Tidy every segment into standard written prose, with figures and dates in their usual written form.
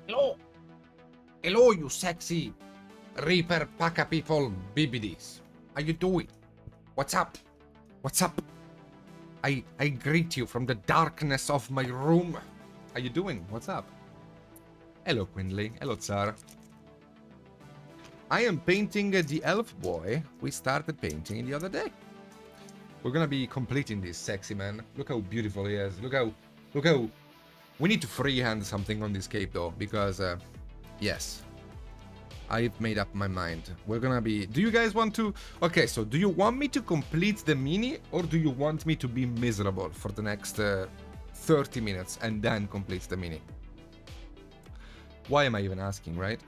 Hello! Hello, you sexy Reaper Paka people BBDs. How you doing? What's up? What's up? I greet you from the darkness of my room. How you doing? What's up? Hello, Quinley. Hello, Tsar. I am painting the elf boy we started painting the other day. We're gonna be completing this sexy man. Look how beautiful he is. Look how... We need to freehand something on this cape though, because, yes. I've made up my mind. We're gonna be... Do you guys want to... Okay, so do you want me to complete the mini, or do you want me to be miserable for the next 30 minutes and then complete the mini? Why am I even asking, right?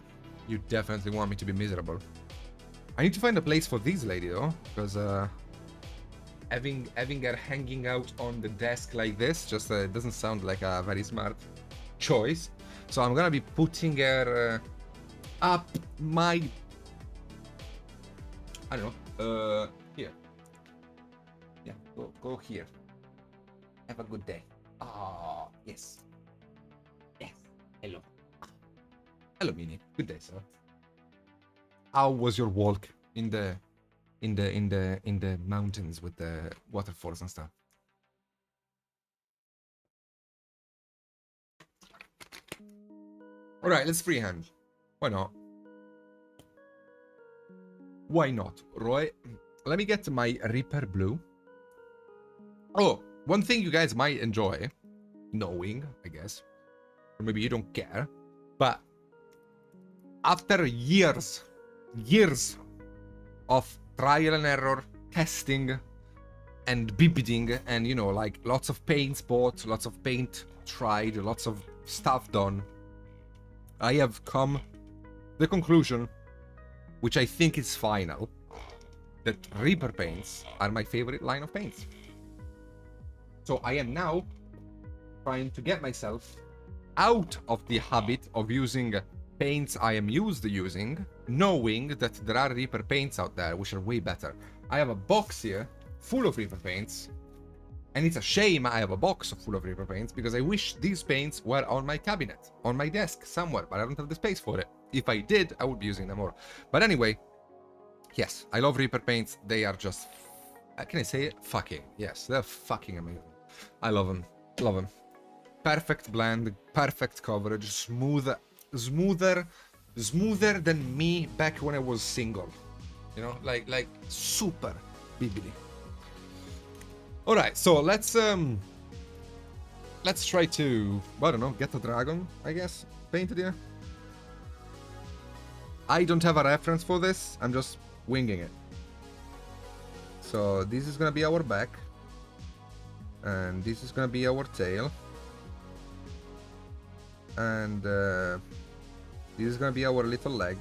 You definitely want me to be miserable. I need to find a place for this lady though, because having her hanging out on the desk like this just doesn't sound like a very smart choice. So I'm gonna be putting her up my... I don't know, here. Yeah, go here. Have a good day. Ah, yes. Yes. Hello. Hello, Minnie. Good day, sir. How was your walk in the mountains with the waterfalls and stuff? All right, let's freehand. Why not? Why not, Roy? Let me get my Reaper Blue. Oh, one thing you guys might enjoy knowing, I guess, or maybe you don't care, but after years of trial and error, testing and bidding, and you know, like lots of paint spots, lots of paint tried, lots of stuff done, I have come to the conclusion, which I think is final, that Reaper paints are my favorite line of paints. So I am now trying to get myself out of the habit of using paints I am used to using, knowing that there are Reaper paints out there which are way better. I have a box here full of Reaper paints, and it's a shame I have a box full of Reaper paints because I wish these paints were on my cabinet, on my desk somewhere, but I don't have the space for it. If I did, I would be using them more. But anyway, yes, I love Reaper paints. They are just, can I say it? Fucking. Yes, they're fucking amazing. I love them. Love them. Perfect blend, perfect coverage, smoother than me back when I was single. You know, like super bibbly. All right, so let's try to, I don't know, get a dragon, I guess, painted here. I don't have a reference for this. I'm just winging it. So this is gonna be our back, and this is gonna be our tail, and this is gonna be our little leg.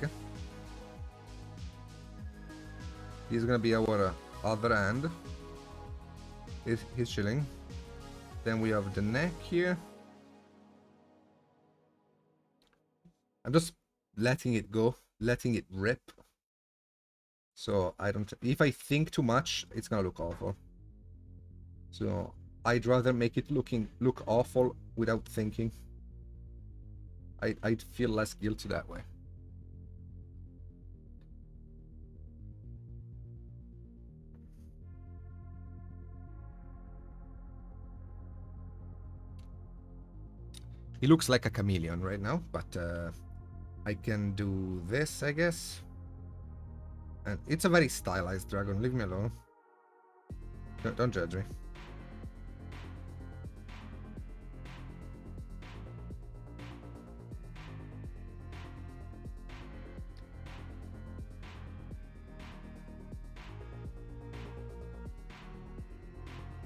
This is gonna be our other hand. He's chilling. Then we have the neck here. I'm just letting it go, letting it rip. So I don't, if I think too much, it's gonna look awful. So I'd rather make it look awful without thinking. I'd feel less guilty that way. He looks like a chameleon right now, but I can do this, I guess. And it's a very stylized dragon, leave me alone. Don't judge me.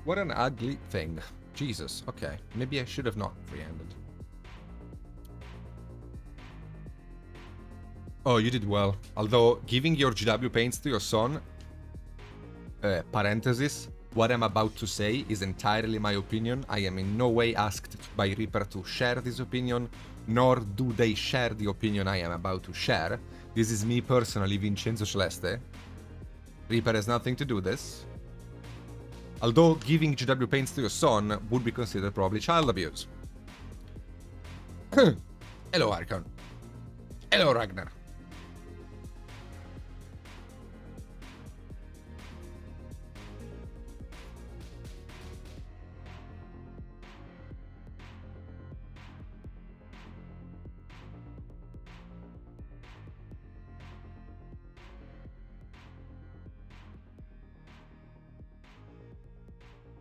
What an ugly thing. Jesus, okay. Maybe I should have not freehanded. Oh, you did well. Although, giving your GW paints to your son, parenthesis, what I'm about to say is entirely my opinion. I am in no way asked by Reaper to share this opinion, nor do they share the opinion I am about to share. This is me personally, Vincenzo Celeste. Reaper has nothing to do with this. Although giving GW paints to your son would be considered probably child abuse. Hello, Archon. Hello, Ragnar.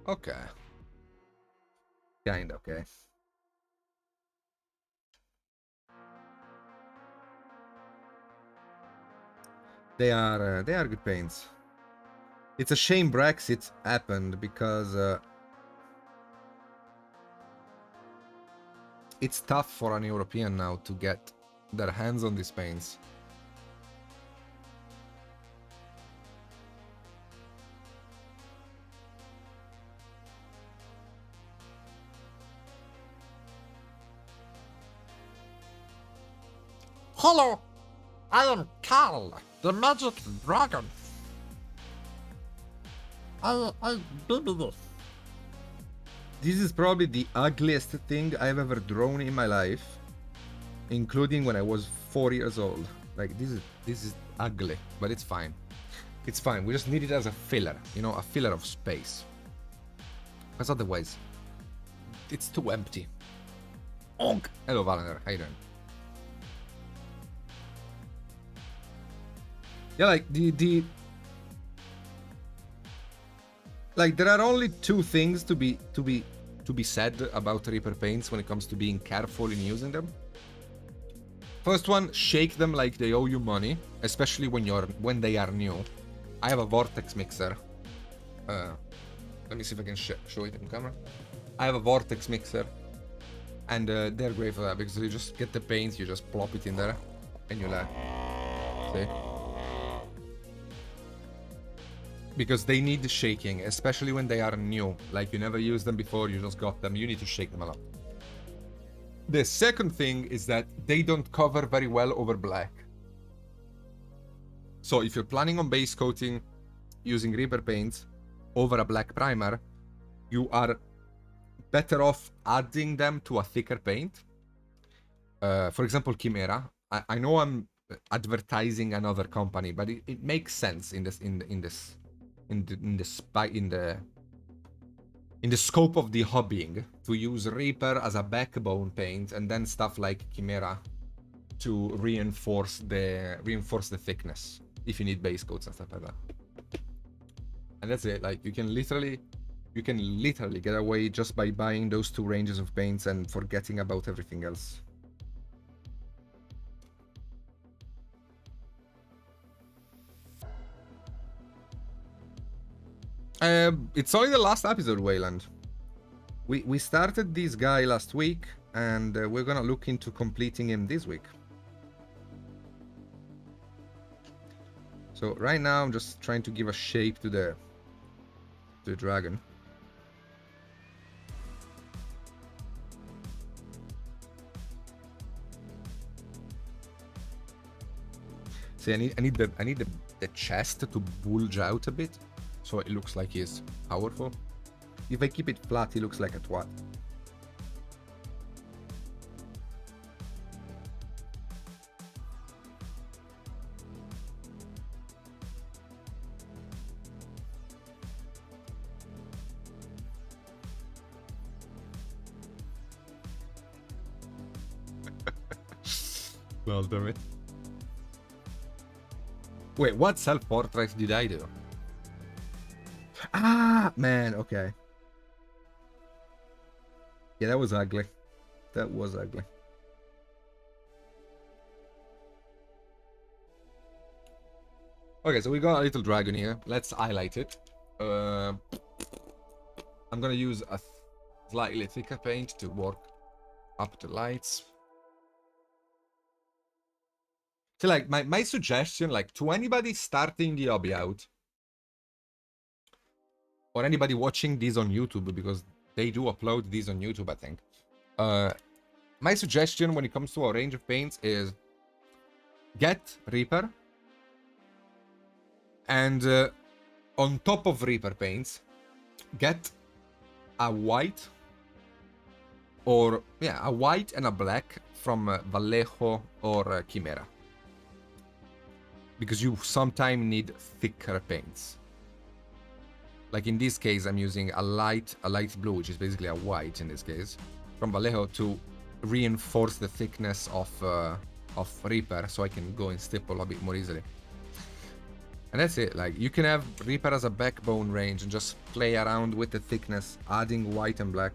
Okay. Kinda okay. They are good paints. It's a shame Brexit happened because it's tough for an European now to get their hands on these paints. Hello, I am Carl, the magic dragon. I baby this. This is probably the ugliest thing I've ever drawn in my life, including when I was 4 years old. Like, this is ugly, but it's fine. It's fine. We just need it as a filler, you know, a filler of space. Because otherwise, it's too empty. Onk! Hello, Valender. How you doing? Yeah, like like there are only two things to be said about Reaper paints when it comes to being careful in using them. First one, shake them like they owe you money, especially when they are new. I have a vortex mixer. Let me see if I can show it in camera. I have a vortex mixer, and they're great for that because you just get the paint, you just plop it in there, and you see. because they need shaking, especially when they are new. Like you never used them before, you just got them, you need to shake them a lot. The second thing is that they don't cover very well over black. So if you're planning on base coating using Reaper paints over a black primer, you are better off adding them to a thicker paint. For example, Chimera. I know I'm advertising another company, but it makes sense in the scope of the hobbying to use Reaper as a backbone paint and then stuff like Chimera to reinforce the thickness if you need base coats and stuff like that. And that's it. Like you can literally get away just by buying those two ranges of paints and forgetting about everything else. It's only the last episode, Wayland. We started this guy last week, and we're gonna look into completing him this week. So right now I'm just trying to give a shape to the dragon. See, I need the chest to bulge out a bit, so it looks like he's powerful. If I keep it flat, he looks like a twat. Well, damn it. Wait, what self-portrait did I do? Ah, man, okay. Yeah, that was ugly. That was ugly. Okay, so we got a little dragon here. Let's highlight it. I'm gonna use a slightly thicker paint to work up the lights. So like my suggestion, like to anybody starting the hobby out, or anybody watching these on YouTube, because they do upload these on YouTube, I think. My suggestion when it comes to a range of paints is get Reaper, and on top of Reaper paints, get a white, or yeah, a white and a black from Vallejo or Chimera, because you sometimes need thicker paints. Like in this case, I'm using a light blue, which is basically a white in this case, from Vallejo to reinforce the thickness of Reaper, so I can go in stipple a bit more easily. And that's it. Like you can have Reaper as a backbone range and just play around with the thickness, adding white and black.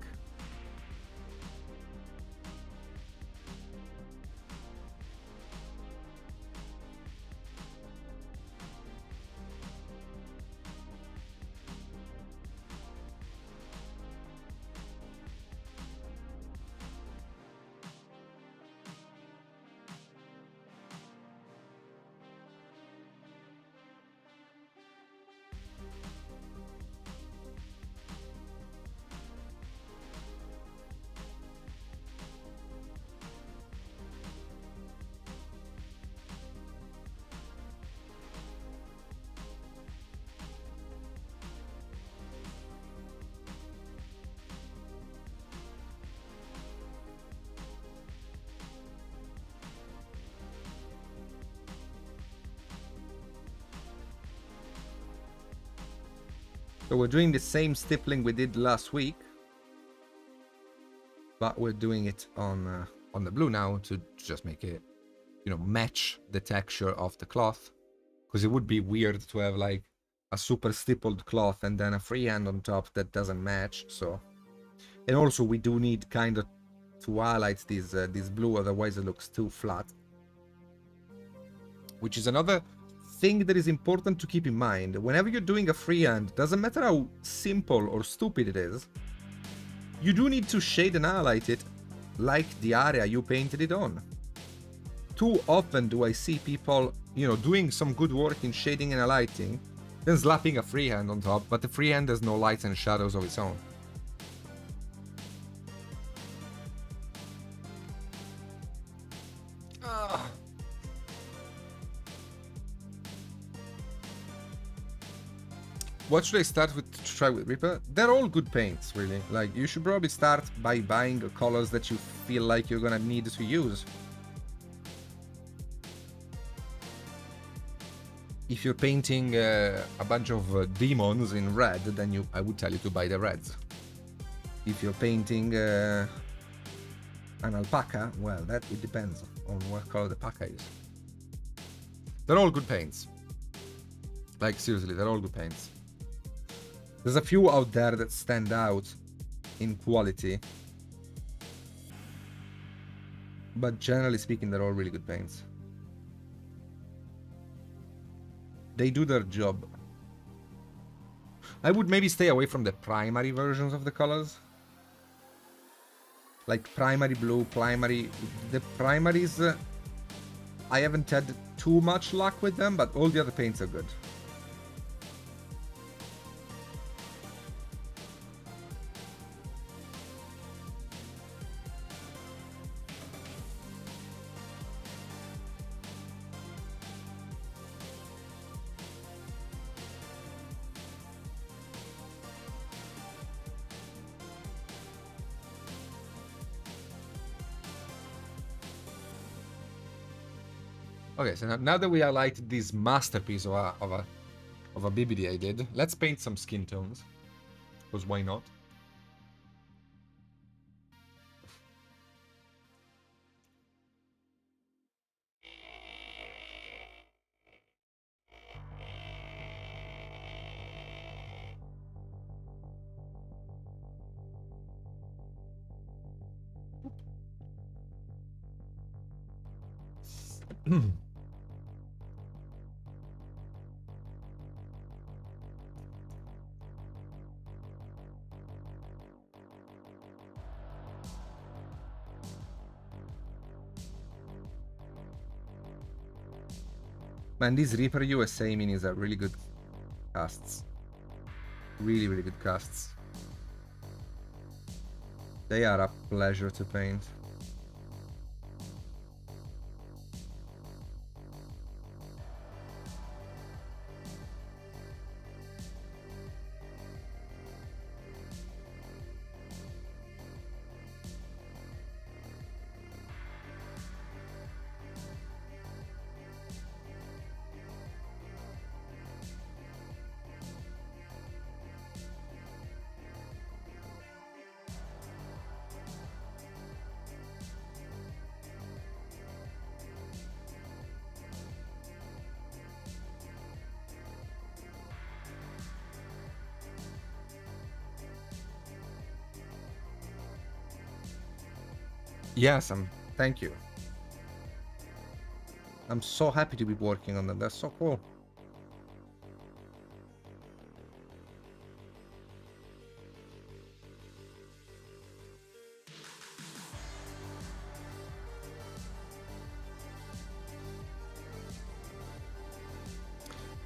So we're doing the same stippling we did last week, but we're doing it on the blue now to just make it, you know, match the texture of the cloth, because it would be weird to have like a super stippled cloth and then a freehand on top that doesn't match. So, and also we do need kind of to highlight this blue, otherwise it looks too flat, which is another thing that is important to keep in mind. Whenever you're doing a freehand, doesn't matter how simple or stupid it is, you do need to shade and highlight it like the area you painted it on. Too often do I see people, you know, doing some good work in shading and highlighting, Then slapping a freehand on top, but the freehand has no lights and shadows of its own. What should I start with to try with Reaper? They're all good paints, really. Like, you should probably start by buying colors that you feel like you're gonna need to use. If you're painting a bunch of demons in red, then I would tell you to buy the reds. If you're painting an alpaca, well, it depends on what color the alpaca is. They're all good paints. Like, seriously, they're all good paints. There's a few out there that stand out in quality. But generally speaking, they're all really good paints. They do their job. I would maybe stay away from the primary versions of the colors. Like primary blue, primary... The primaries, I haven't had too much luck with them, but all the other paints are good. Okay, so now that we highlighted this masterpiece of a BBD I did, let's paint some skin tones. Because why not? Man, these Reaper USA minis are really good casts. Really, really good casts. They are a pleasure to paint. Yes, thank you. I'm so happy to be working on them. That's so cool.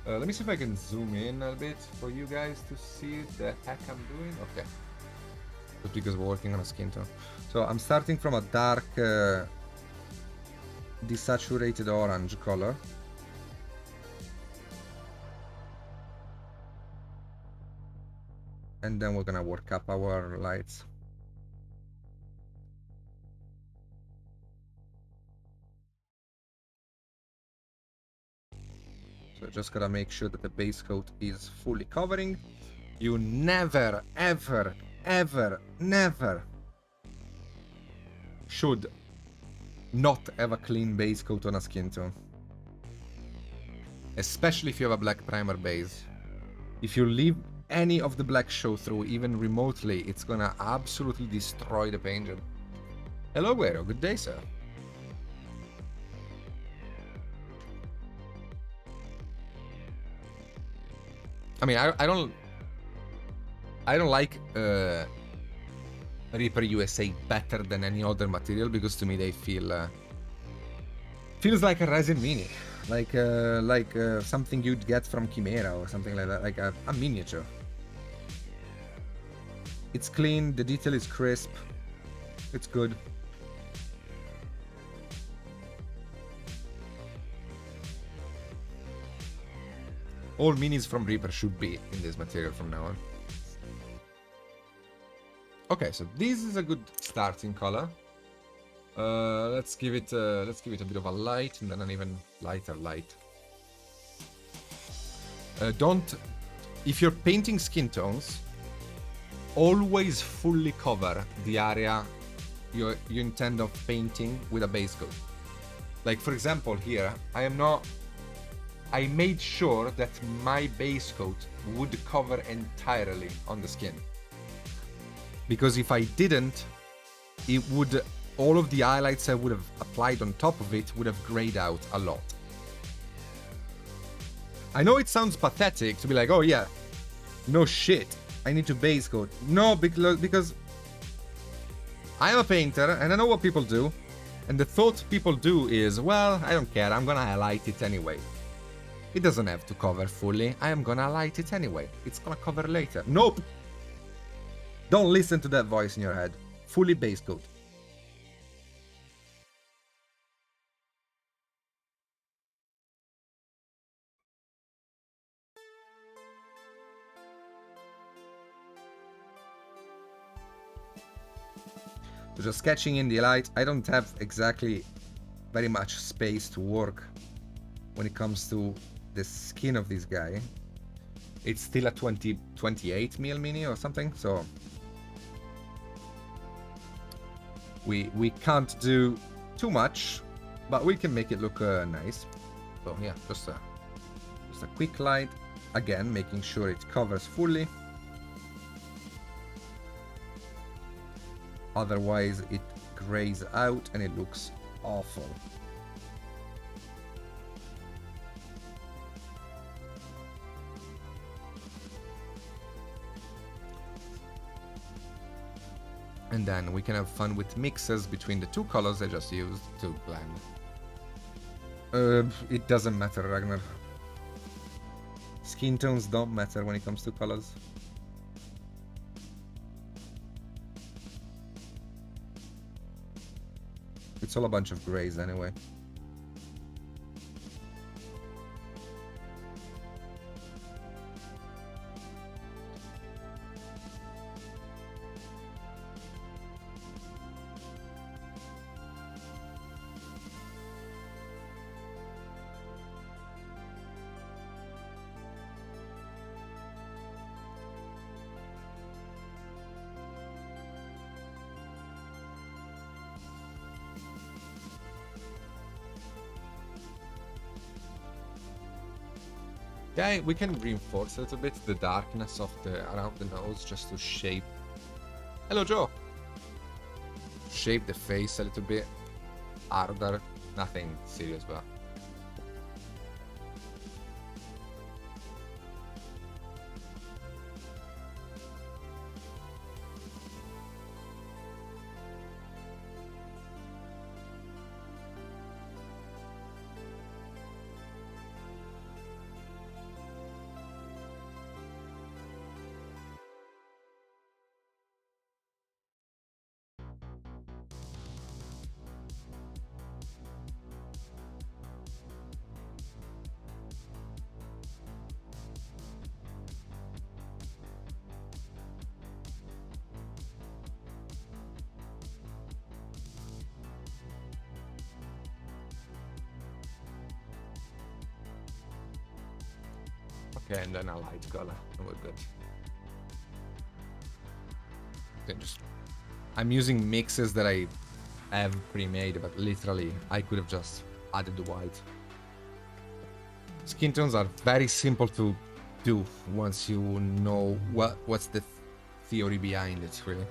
Let me see if I can zoom in a bit for you guys to see the heck I'm doing. Okay. Just because we're working on a skin tone. So I'm starting from a dark desaturated orange color. And then we're gonna work up our lights. So just gotta make sure that the base coat is fully covering. You never, ever, ever, never should not have a clean base coat on a skin tone. Especially if you have a black primer base. If you leave any of the black show through, even remotely, it's gonna absolutely destroy the paint job. Hello, Guero. Good day, sir. I mean, I don't like Reaper USA better than any other material because to me they feels like a resin mini. like something you'd get from Chimera or something like that, like a miniature. It's clean, the detail is crisp, it's good. All minis from Reaper should be in this material from now on. Okay, so this is a good starting color. Let's give it a bit of a light, and then an even lighter light. If you're painting skin tones, always fully cover the area you intend of painting with a base coat. Like for example here, I made sure that my base coat would cover entirely on the skin. Because if I didn't, all of the highlights I would have applied on top of it would have grayed out a lot. I know it sounds pathetic to be like, oh yeah, no shit, I need to base coat. No, because I'm a painter and I know what people do. And the thought people do is, well, I don't care, I'm gonna highlight it anyway. It doesn't have to cover fully, I am gonna highlight it anyway. It's gonna cover later. Nope! Don't listen to that voice in your head. Fully base coat. So just sketching in the light, I don't have exactly very much space to work when it comes to the skin of this guy. It's still a 28 mil mini or something, so we can't do too much, but we can make it look nice. So yeah, just a quick light, again making sure it covers fully. Otherwise it grays out and it looks awful. And then we can have fun with mixes between the two colors I just used to blend. It doesn't matter, Ragnar. Skin tones don't matter when it comes to colors. It's all a bunch of grays anyway. Yeah, we can reinforce a little bit the darkness of around the nose just to shape. Hello, Joe. Shape the face a little bit harder. Nothing serious, but. Okay, and then a light color, and we're good. Then I'm using mixes that I have pre-made, but literally I could have just added the white. Skin tones are very simple to do once you know what's the theory behind it, really.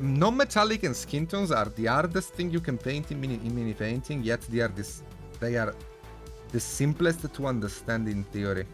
Non-metallic and skin tones are the hardest thing you can paint in mini painting, yet they are the simplest to understand in theory.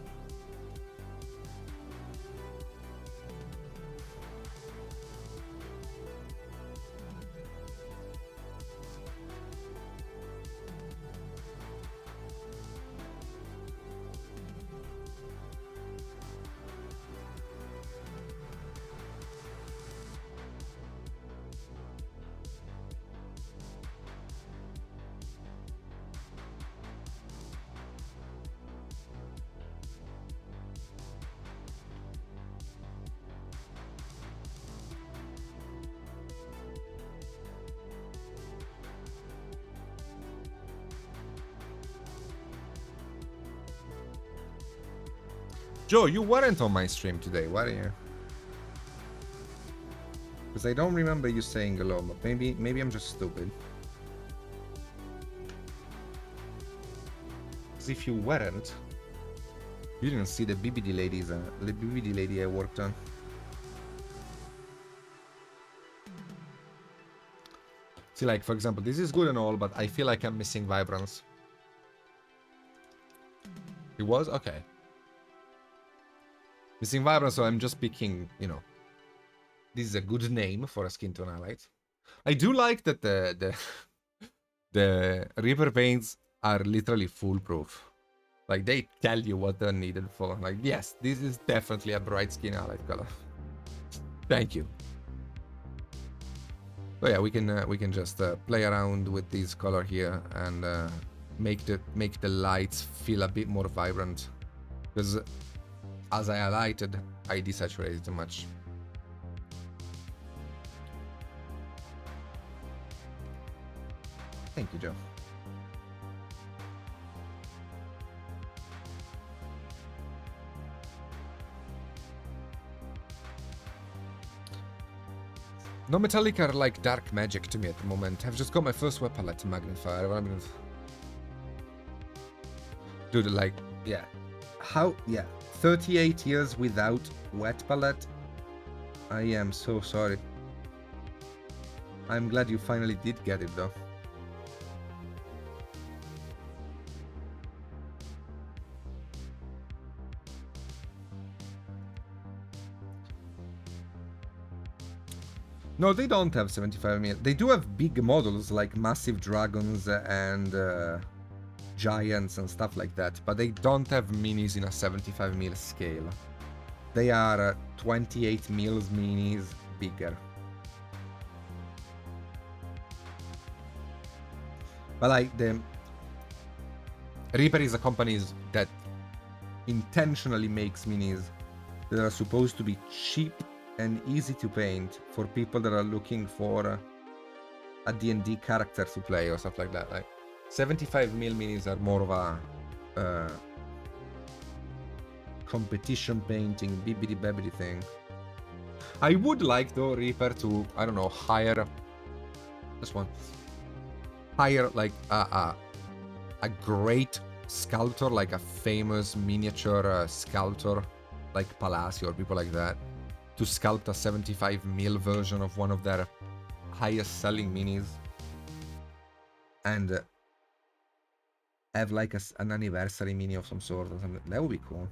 Joe, you weren't on my stream today, were you? Because I don't remember you saying hello, but maybe I'm just stupid. Because if you weren't, you didn't see the BBD ladies, the BBD lady I worked on. See, like, for example, this is good and all, but I feel like I'm missing vibrance. It was? Okay. Missing vibrance, so I'm just picking, you know. This is a good name for a skin tone highlight. I do like that the Reaper paints are literally foolproof. Like, they tell you what they're needed for. Like, yes, this is definitely a bright skin highlight color. Thank you. So yeah, we can just play around with this color here and make the lights feel a bit more vibrant. Because as I highlighted, I desaturated too much. Thank you, Joe. No metallic are like dark magic to me at the moment. I've just got my first wet palette magnifier. I mean, dude, like, yeah. How, yeah. 38 years without wet palette. I am so sorry. I'm glad you finally did get it, though. No, they don't have 75mm. They do have big models like massive dragons and giants and stuff like that, but they don't have minis in a 75mm scale. They are 28mm minis bigger. But like the Reaper is a company that intentionally makes minis that are supposed to be cheap and easy to paint for people that are looking for a D&D character to play or stuff like that. Like 75mm minis are more of a competition painting, bibbidi babbidi thing. I would like though Reaper to, I don't know, hire like a great sculptor, like a famous miniature sculptor like Palacio or people like that, to sculpt a 75mm version of one of their highest selling minis and have like an anniversary mini of some sort or something. That would be cool.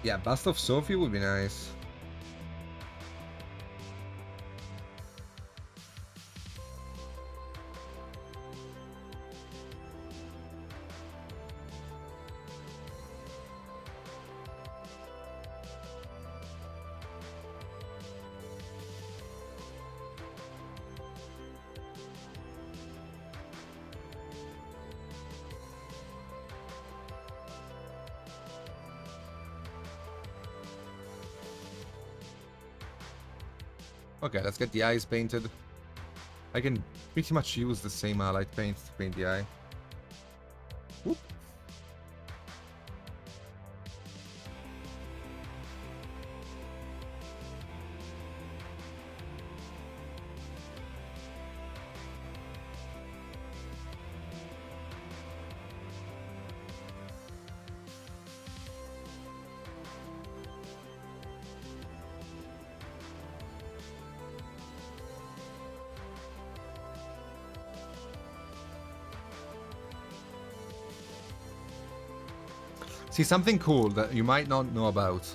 Yeah, Bust of Sophie would be nice. Okay, let's get the eyes painted. I can pretty much use the same highlight paint to paint the eye. Whoop. See, something cool that you might not know about,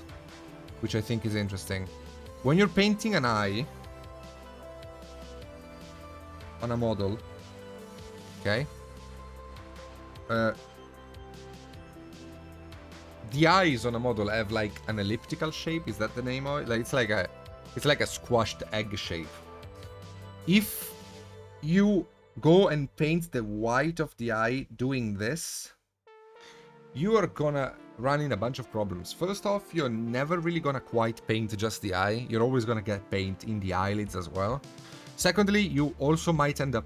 which I think is interesting. When you're painting an eye on a model, okay, the eyes on a model have like an elliptical shape. Is that the name of it? Like it's like a squashed egg shape. If you go and paint the white of the eye doing this, you are gonna run in a bunch of problems. First off, you're never really gonna quite paint just the eye. You're always gonna get paint in the eyelids as well. Secondly, you also might end up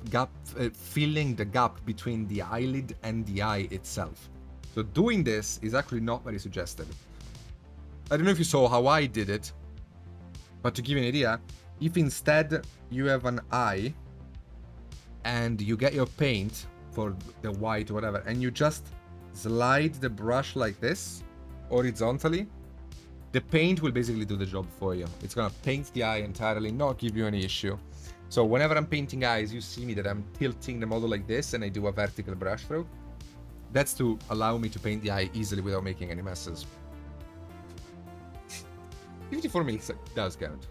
filling the gap between the eyelid and the eye itself. So doing this is actually not very suggested. I don't know if you saw how I did it, but to give you an idea, if instead you have an eye and you get your paint for the white or whatever, and you just slide the brush like this horizontally, the paint will basically do the job for you. It's gonna paint the eye entirely, not give you any issue. So whenever I'm painting eyes, you see me that I'm tilting the model like this and I do a vertical brush stroke. That's to allow me to paint the eye easily without making any messes. 54 mils does count.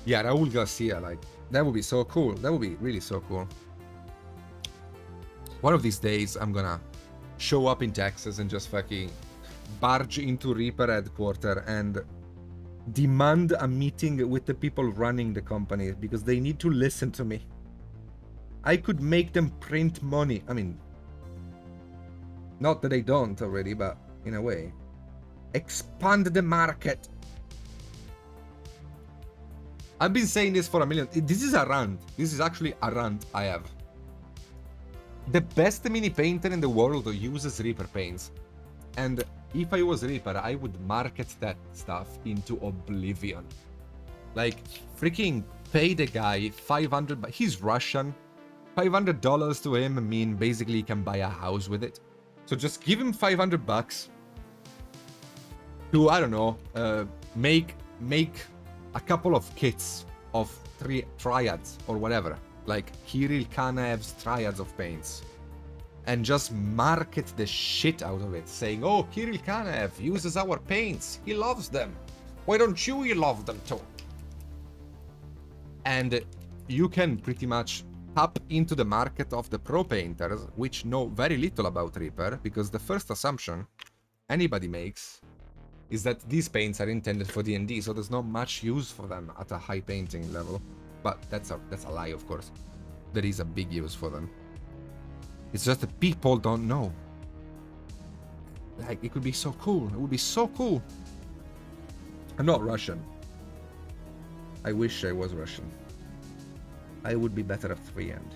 Yeah, Raul Garcia, like, that would be so cool. That would be really so cool. One of these days, I'm gonna show up in Texas and just fucking barge into Reaper headquarters and demand a meeting with the people running the company because they need to listen to me. I could make them print money. I mean, not that they don't already, but in a way. Expand the market. I've been saying this for a million. This is a rant. This is actually a rant I have. The best mini painter in the world uses Reaper paints. And if I was Reaper, I would market that stuff into oblivion. Like, freaking pay the guy 500, but he's Russian. $500 to him mean basically he can buy a house with it. So just give him $500 to, I don't know, make a couple of kits of triads or whatever. Like Kirill Kanev's triads of paints. And just market the shit out of it, saying, oh, Kirill Kanev uses our paints. He loves them. Why don't you love them too? And you can pretty much tap into the market of the pro painters, which know very little about Reaper, because the first assumption anybody makes is that these paints are intended for D&D, so there's not much use for them at a high painting level. But that's a lie, of course. There is a big use for them. It's just that people don't know. Like, it could be so cool. It would be so cool. I'm not Russian. I wish I was Russian. I would be better at freehand.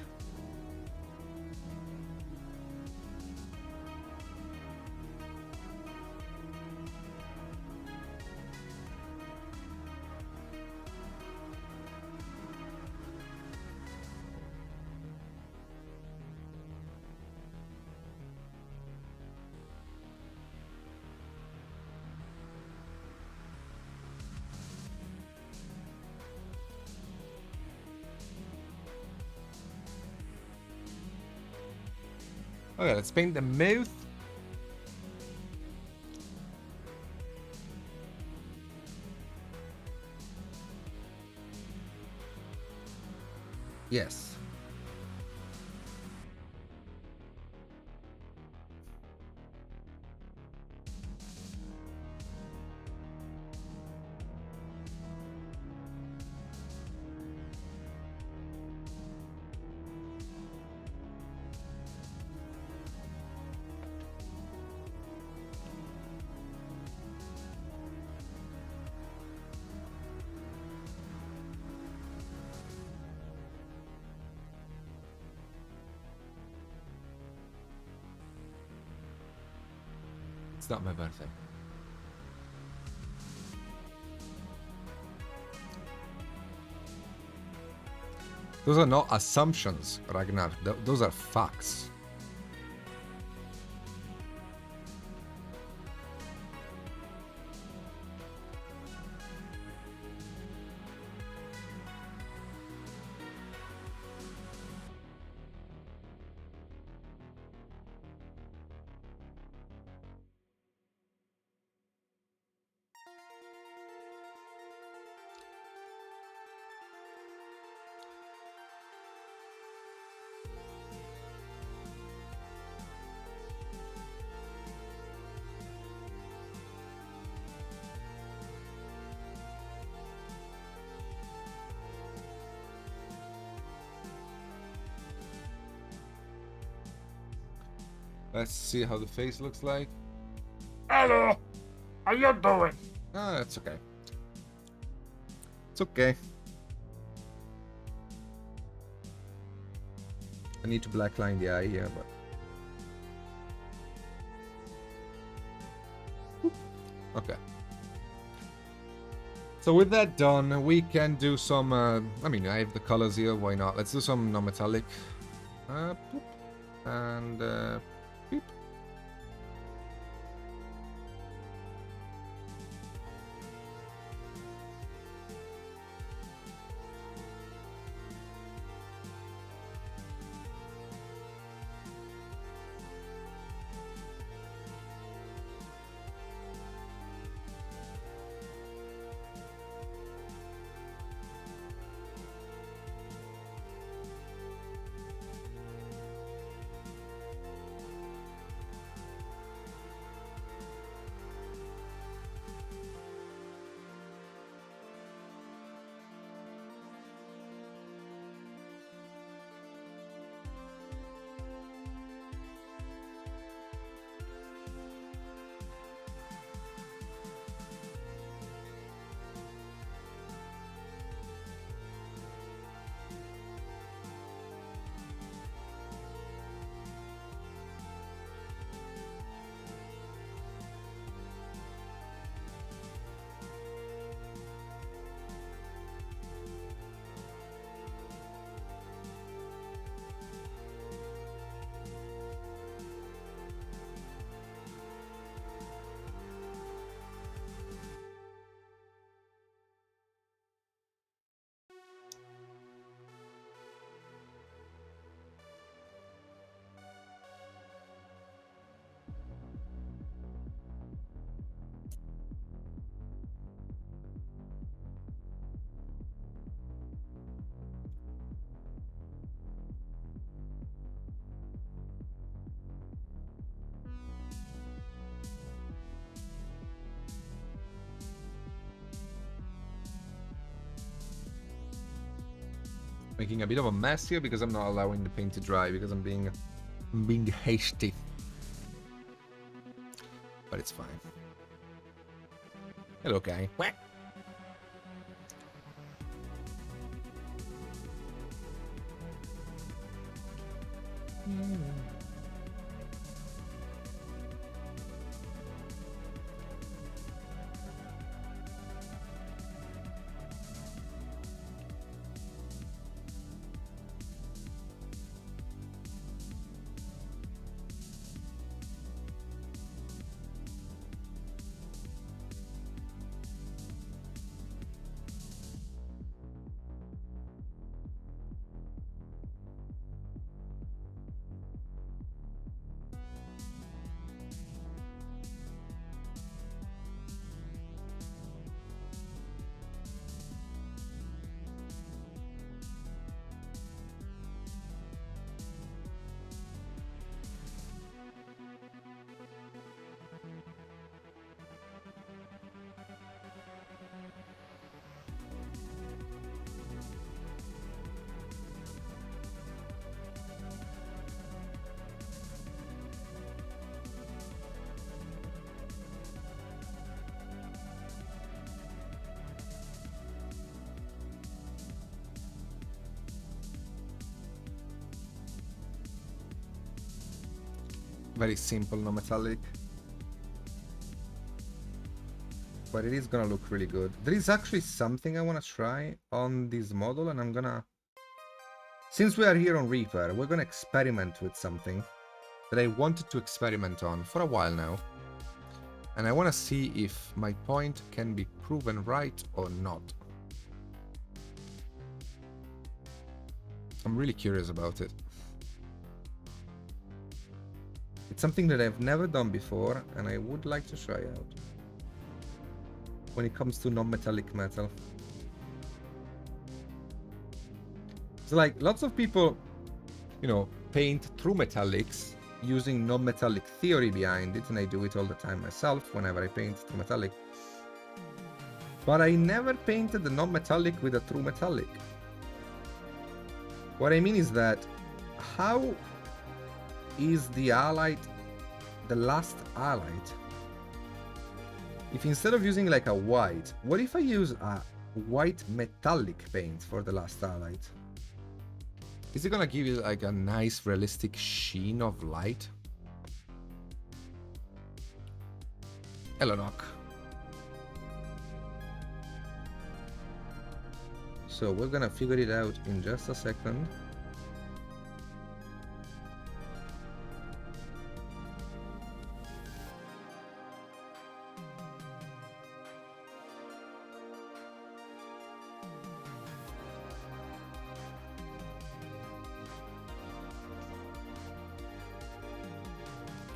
Okay, let's paint the mouth. Yes. It's not my birthday. Those are not assumptions, Ragnar. Those are facts. Let's see how the face looks like. Hello. How you doing? Ah, it's okay. It's okay. I need to blackline the eye here, but... Okay. So with that done, we can do some... I mean, I have the colors here, why not? Let's do some non-metallic. Boop. And... beep. Making a bit of a mess here because I'm not allowing the paint to dry because I'm being hasty. But it's fine. Hello, guy. Quack. Very simple, no metallic. But it is gonna look really good. There is actually something I want to try on this model, and I'm gonna... Since we are here on Reaper, we're gonna experiment with something that I wanted to experiment on for a while now. And I want to see if my point can be proven right or not. I'm really curious about it. It's something that I've never done before, and I would like to try out. When it comes to non-metallic metal. So like, lots of people, you know, paint through metallics using non-metallic theory behind it, and I do it all the time myself whenever I paint through metallic. But I never painted the non-metallic with a true metallic. What I mean is that, how is the highlight the last highlight, if instead of using like a white, what if I use a white metallic paint for the last highlight? Is it gonna give you like a nice realistic sheen of light? Hello, Knock. So we're gonna figure it out in just a second.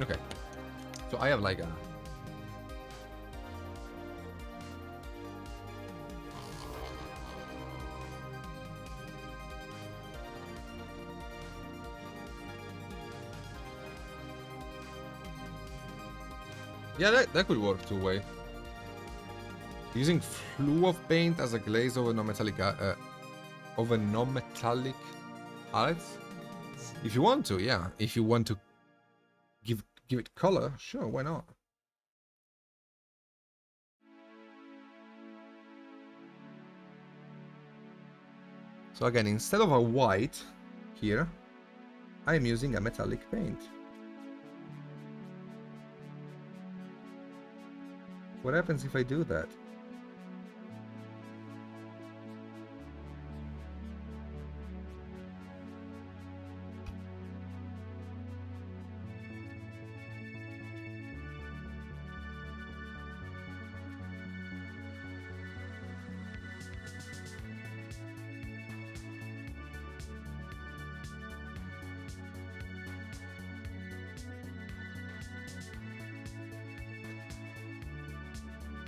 Okay, so I have like a yeah, that could work two-way. Using flu of paint as a glaze over non-metallic highlights. If you want to, yeah. If you want to give it color, sure, why not? So again, instead of a white here, I am using a metallic paint. What happens if I do that?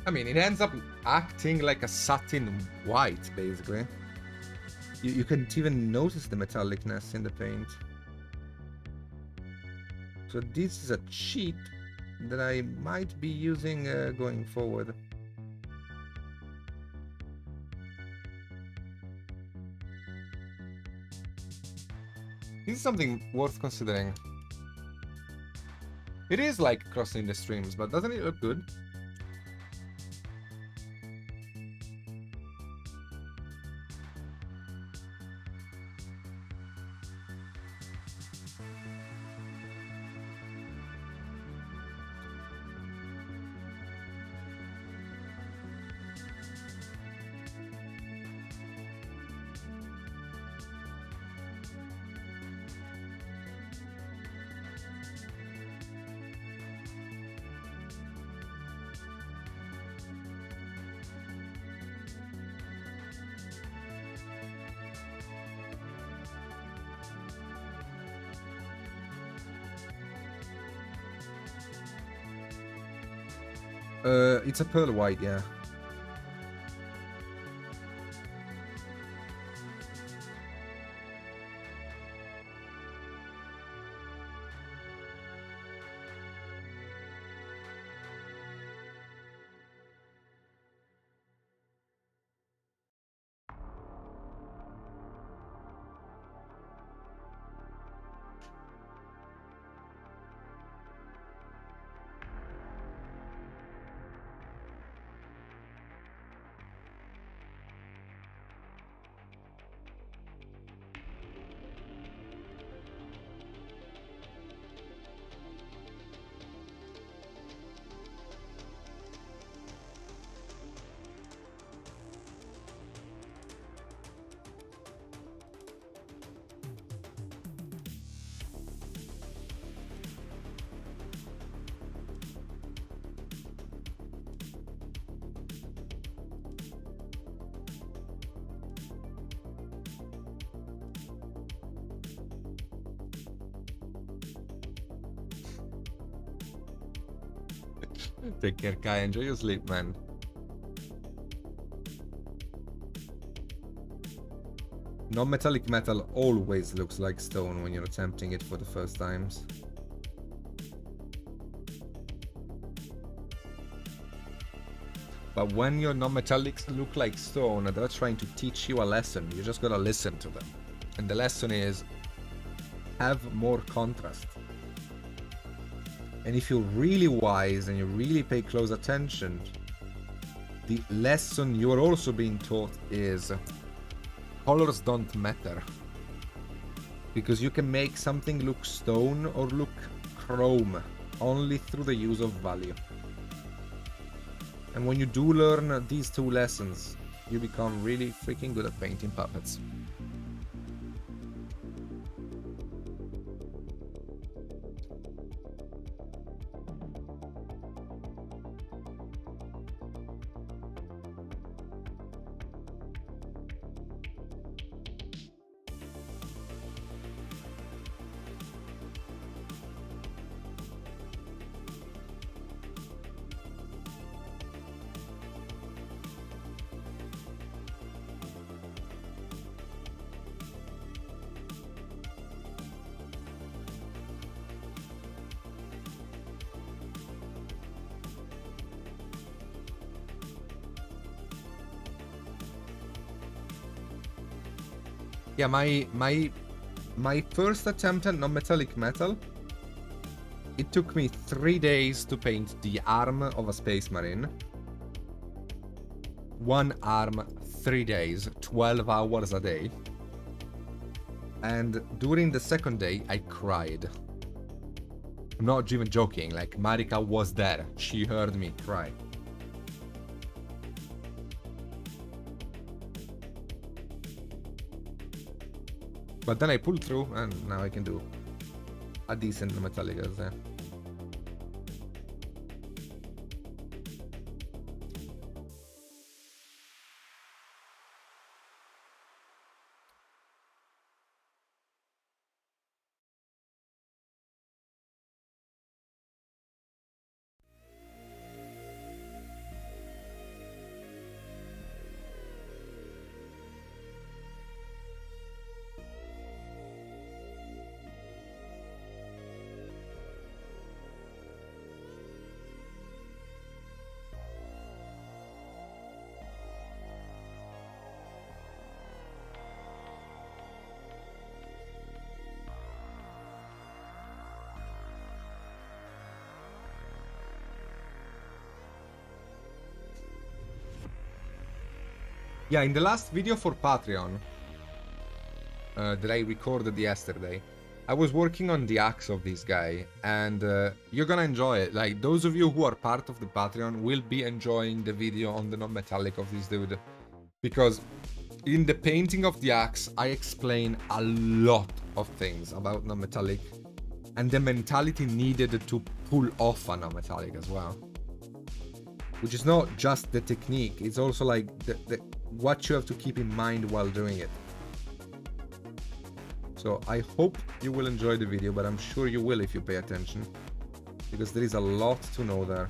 I mean, it ends up acting like a satin white, basically. You can't even notice the metallicness in the paint. So this is a cheat that I might be using going forward. This is something worth considering. It is like crossing the streams, but doesn't it look good? It's a pearl white, yeah. Take care, Kai. Enjoy your sleep, man. Non-metallic metal always looks like stone when you're attempting it for the first times. But when your non-metallics look like stone, they're trying to teach you a lesson. You just gotta listen to them. And the lesson is, have more contrast. And if you're really wise and you really pay close attention, the lesson you're also being taught is colors don't matter. Because you can make something look stone or look chrome only through the use of value. And when you do learn these two lessons, you become really freaking good at painting puppets. Yeah, my first attempt at non-metallic metal, it took me 3 days to paint the arm of a space marine. One arm, 3 days, 12 hours a day. And during the second day, I cried. I'm not even joking, like Marika was there. She heard me cry. But then I pulled through, and now I can do a decent Metallicas there. Yeah, in the last video for Patreon that I recorded yesterday, I was working on the axe of this guy, and you're gonna enjoy it. Like, those of you who are part of the Patreon will be enjoying the video on the non-metallic of this dude. Because in the painting of the axe, I explain a lot of things about non-metallic, and the mentality needed to pull off a non-metallic as well. Which is not just the technique, it's also like what you have to keep in mind while doing it. So I hope you will enjoy the video, but I'm sure you will if you pay attention, because there is a lot to know there.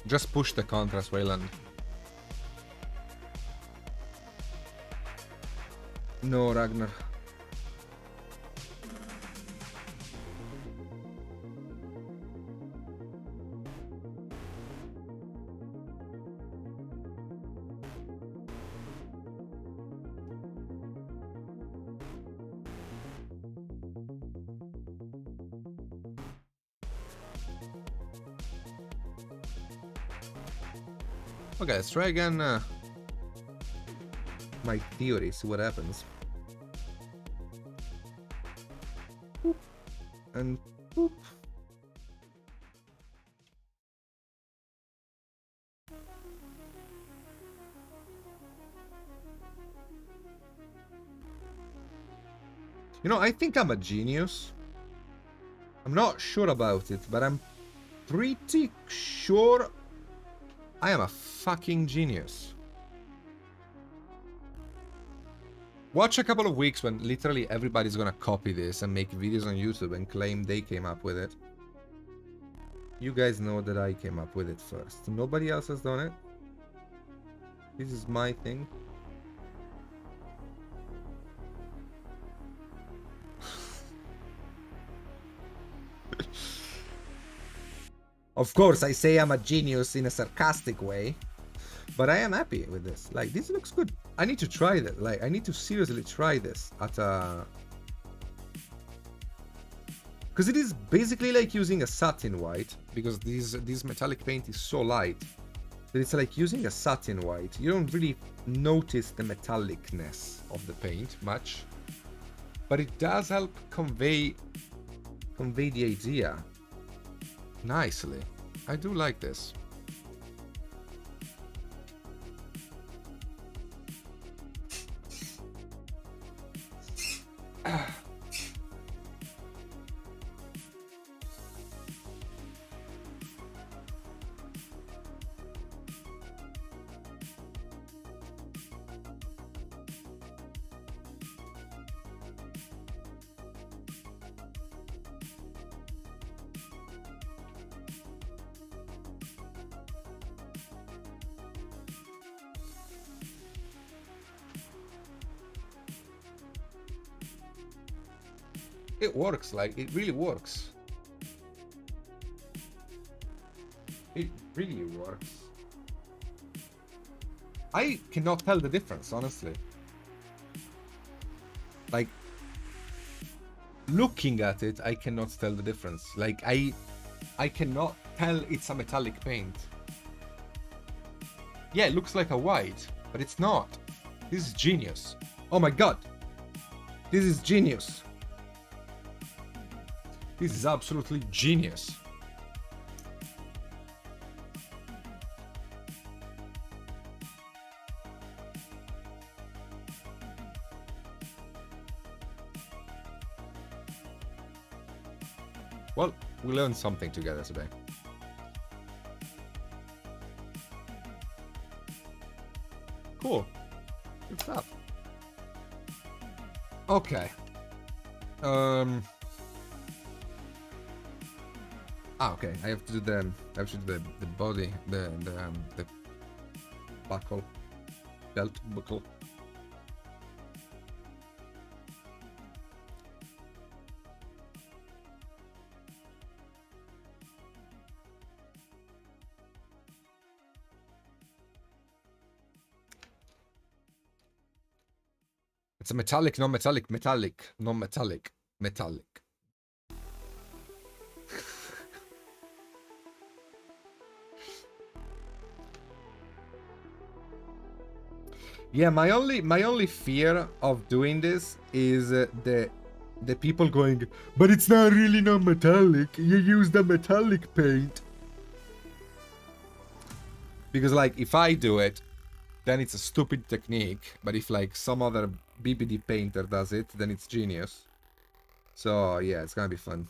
Just push the contrast, Wayland. No, Ragnar. Okay, let's try again my theory, see what happens. boop, and boop. You know, I think I'm a genius. I'm not sure about it, but I'm pretty sure I am a fucking genius. Watch a couple of weeks when literally everybody's gonna copy this and make videos on YouTube and claim they came up with it. You guys know that I came up with it first. Nobody else has done it. This is my thing. Of course, I say I'm a genius in a sarcastic way, but I am happy with this. Like, this looks good. I need to try that. Like, I need to seriously try this at a... Because it is basically like using a satin white, because this metallic paint is so light that it's like using a satin white. You don't really notice the metallicness of the paint much, but it does help convey the idea nicely. I do like this. It works, like, it really works. It really works. I cannot tell the difference, honestly. Like, looking at it, I cannot tell the difference. Like, I cannot tell it's a metallic paint. Yeah, it looks like a white, but it's not. This is genius. Oh my god. This is genius. This is absolutely genius. Well, we learned something together today. Cool. Good stuff. Okay. Okay. I have to do the body, the buckle, belt buckle. It's a metallic, non-metallic, metallic, non-metallic, metallic. Yeah, my only fear of doing this is the people going, but it's not really non-metallic. You use the metallic paint. Because like if I do it, then it's a stupid technique. But if like some other BBD painter does it, then it's genius. So yeah, it's gonna be fun.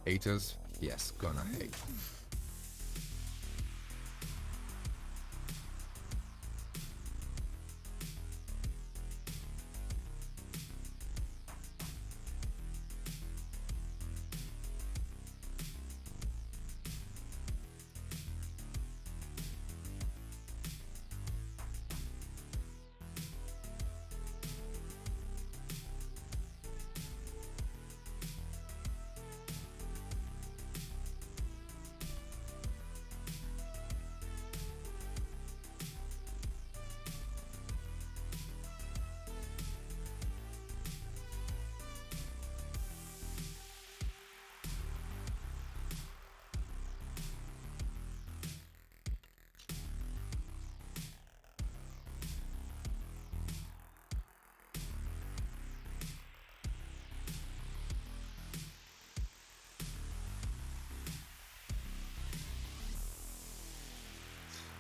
Haters? Yes, gonna hate.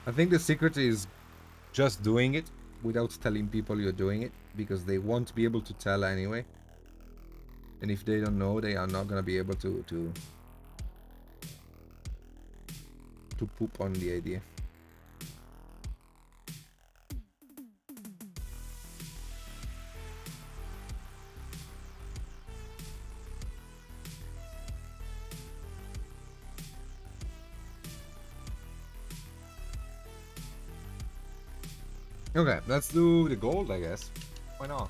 I think the secret is just doing it without telling people you're doing it, because they won't be able to tell anyway. And if they don't know, they are not gonna be able to poop on the idea. Okay, let's do the gold, I guess. Why not?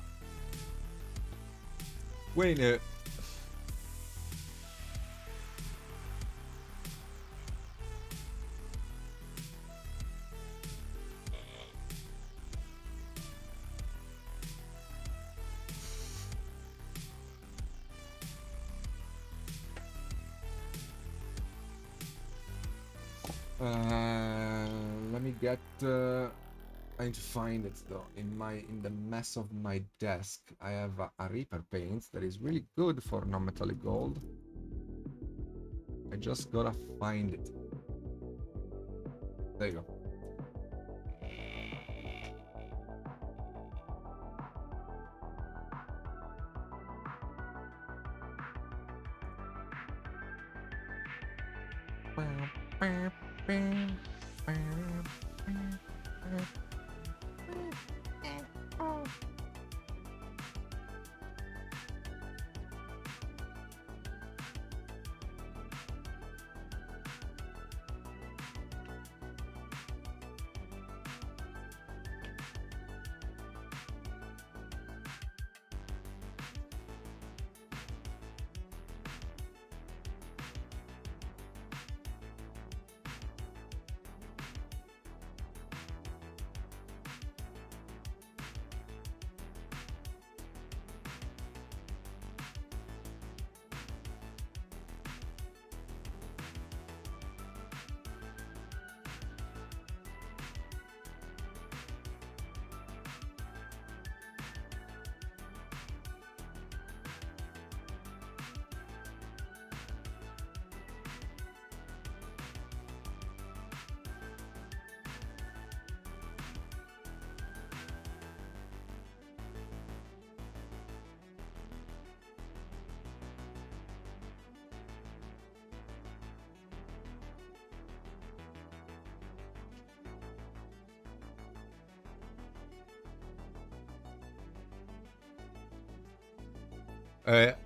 Wait, let me get. I need to find it though. In the mess of my desk, I have a Reaper paint that is really good for non-metallic gold. I just gotta find it. There you go.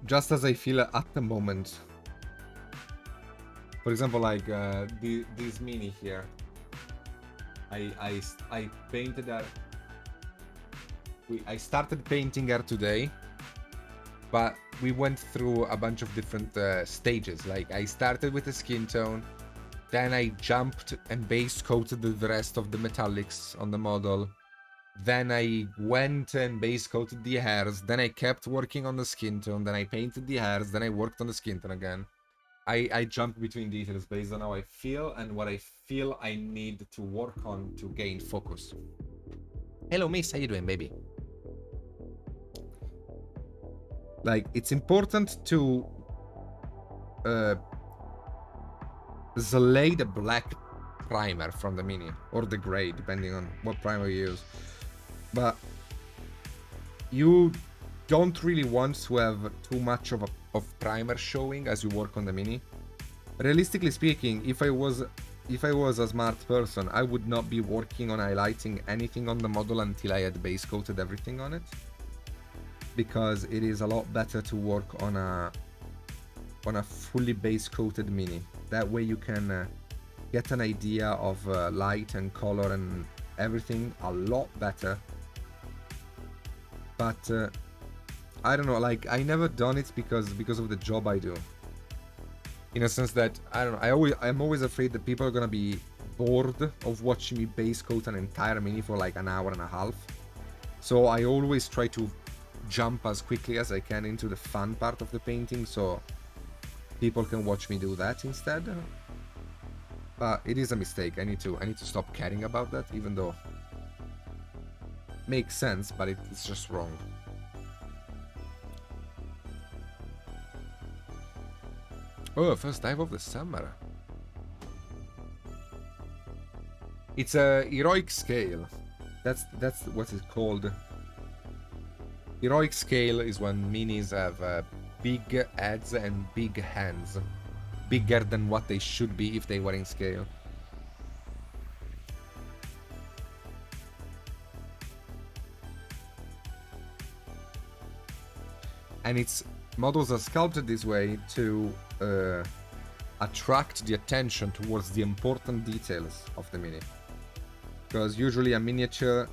Just as I feel at the moment. For example, like this mini here. I painted her. I started painting her today, but we went through a bunch of different stages. Like I started with the skin tone, then I jumped and base coated the rest of the metallics on the model. Then I went and base coated the hairs. Then I kept working on the skin tone. Then I painted the hairs. Then I worked on the skin tone again. I jump between details based on how I feel and what I feel I need to work on to gain focus. Hello, miss. How you doing, baby? Like, it's important to slay the black primer from the mini, or the gray, depending on what primer you use. But you don't really want to have too much of primer showing as you work on the mini. Realistically speaking, if I was a smart person, I would not be working on highlighting anything on the model until I had base coated everything on it, because it is a lot better to work on a fully base coated mini. That way you can get an idea of light and color and everything a lot better. But I don't know, like, I never done it because of the job I do. In a sense that, I don't know, I'm always afraid that people are gonna be bored of watching me base coat an entire mini for like an hour and a half. So I always try to jump as quickly as I can into the fun part of the painting, so people can watch me do that instead. But it is a mistake. I need to stop caring about that, even though makes sense, but it's just wrong. Oh, first dive of the summer. It's a heroic scale. That's what it's called. Heroic scale is when minis have big heads and big hands. Bigger than what they should be if they were in scale. And its models are sculpted this way to attract the attention towards the important details of the mini. Because usually a miniature,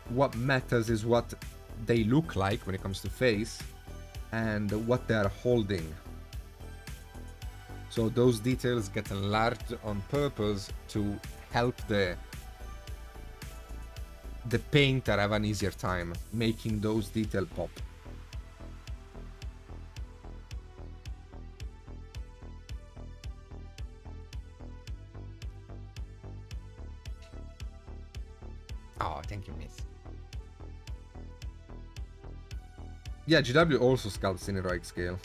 what matters is what they look like when it comes to face and what they are holding. So those details get enlarged on purpose to help the painter have an easier time making those details pop. Oh, thank you, miss. Yeah, GW also sculpts in heroic scale.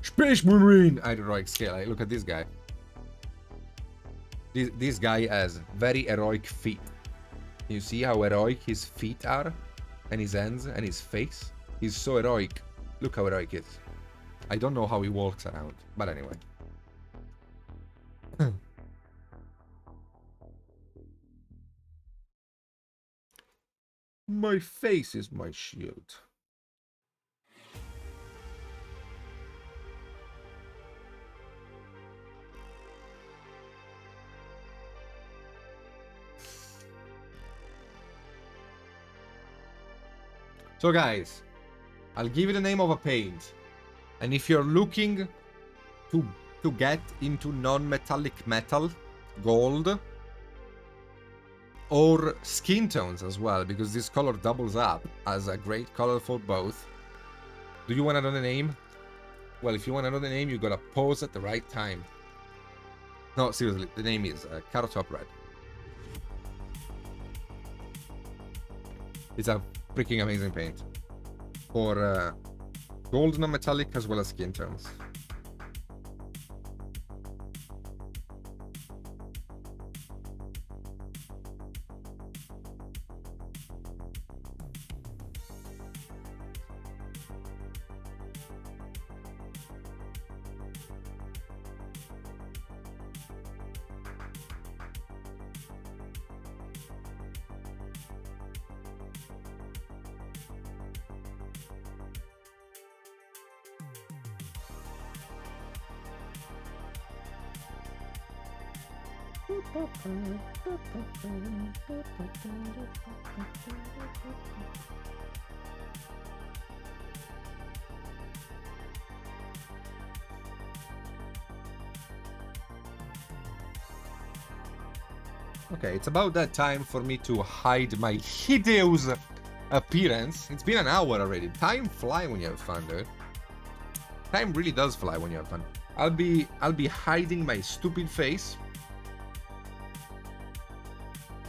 Space Marine! Heroic scale. Like, look at this guy. This guy has very heroic feet. You see how heroic his feet are? And his hands and his face? He's so heroic. Look how heroic he is. I don't know how he walks around. But anyway. My face is my shield. So guys, I'll give you the name of a paint. And if you're looking to get into non-metallic metal, gold, or skin tones as well, because this color doubles up as a great color for both. Do you want to know the name? Well, if you want to know the name, you gotta pause at the right time. No, seriously, the name is Carrot Top Red. It's a freaking amazing paint for gold non-metallic as well as skin tones. Okay, it's about that time for me to hide my hideous appearance. It's been an hour already. Time flies when you have fun, dude. Time really does fly when you have fun. I'll be hiding my stupid face.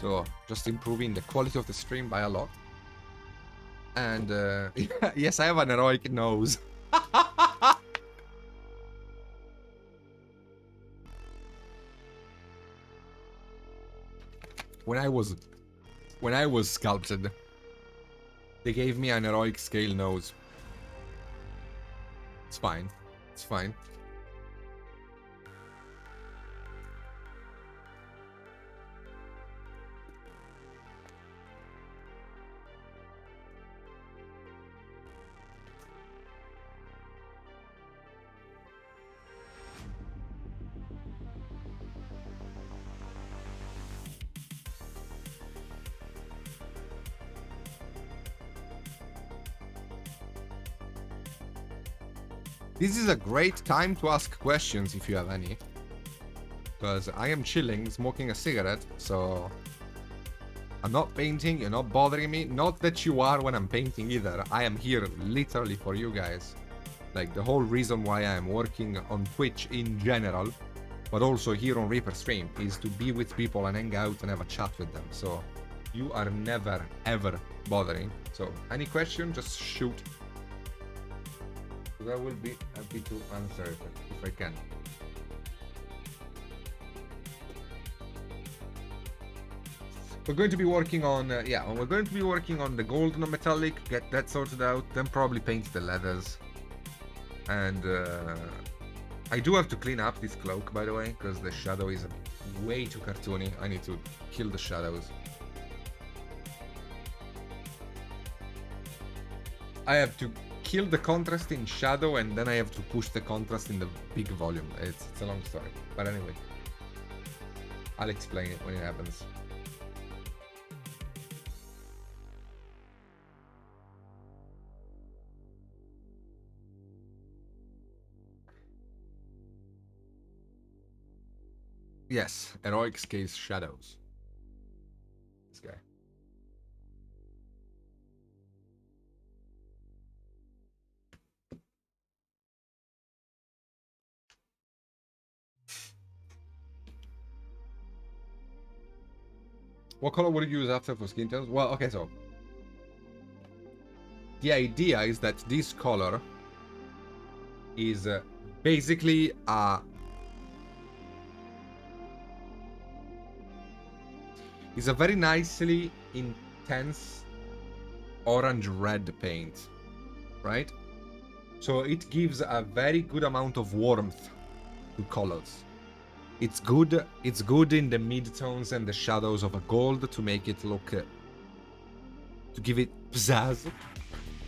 So just improving the quality of the stream by a lot. And yes, I have an heroic nose. When I was sculpted, they gave me an heroic scale nose. It's fine. It's fine. This is a great time to ask questions if you have any. Because I am chilling, smoking a cigarette, so... I'm not painting, you're not bothering me. Not that you are when I'm painting either. I am here literally for you guys. Like, the whole reason why I am working on Twitch in general, but also here on Reaper Stream, is to be with people and hang out and have a chat with them. So, you are never, ever bothering. So, any question, just shoot. I will be happy to answer it if I can. we're going to be working on, we're going to be working on the gold and the metallic, get that sorted out, then probably paint the leathers. And I do have to clean up this cloak, by the way, because the shadow is way too cartoony. I need to kill the shadows. I have to kill the contrast in shadow, and then I have to push the contrast in the big volume. It's a long story. But anyway, I'll explain it when it happens. Yes, heroic scales shadows. This guy. What color would you use after for skin tones? Well, okay, so the idea is that this color is basically a very nicely intense orange-red paint, right? So it gives a very good amount of warmth to colors. It's good in the mid-tones and the shadows of a gold to make it look, to give it pizzazz.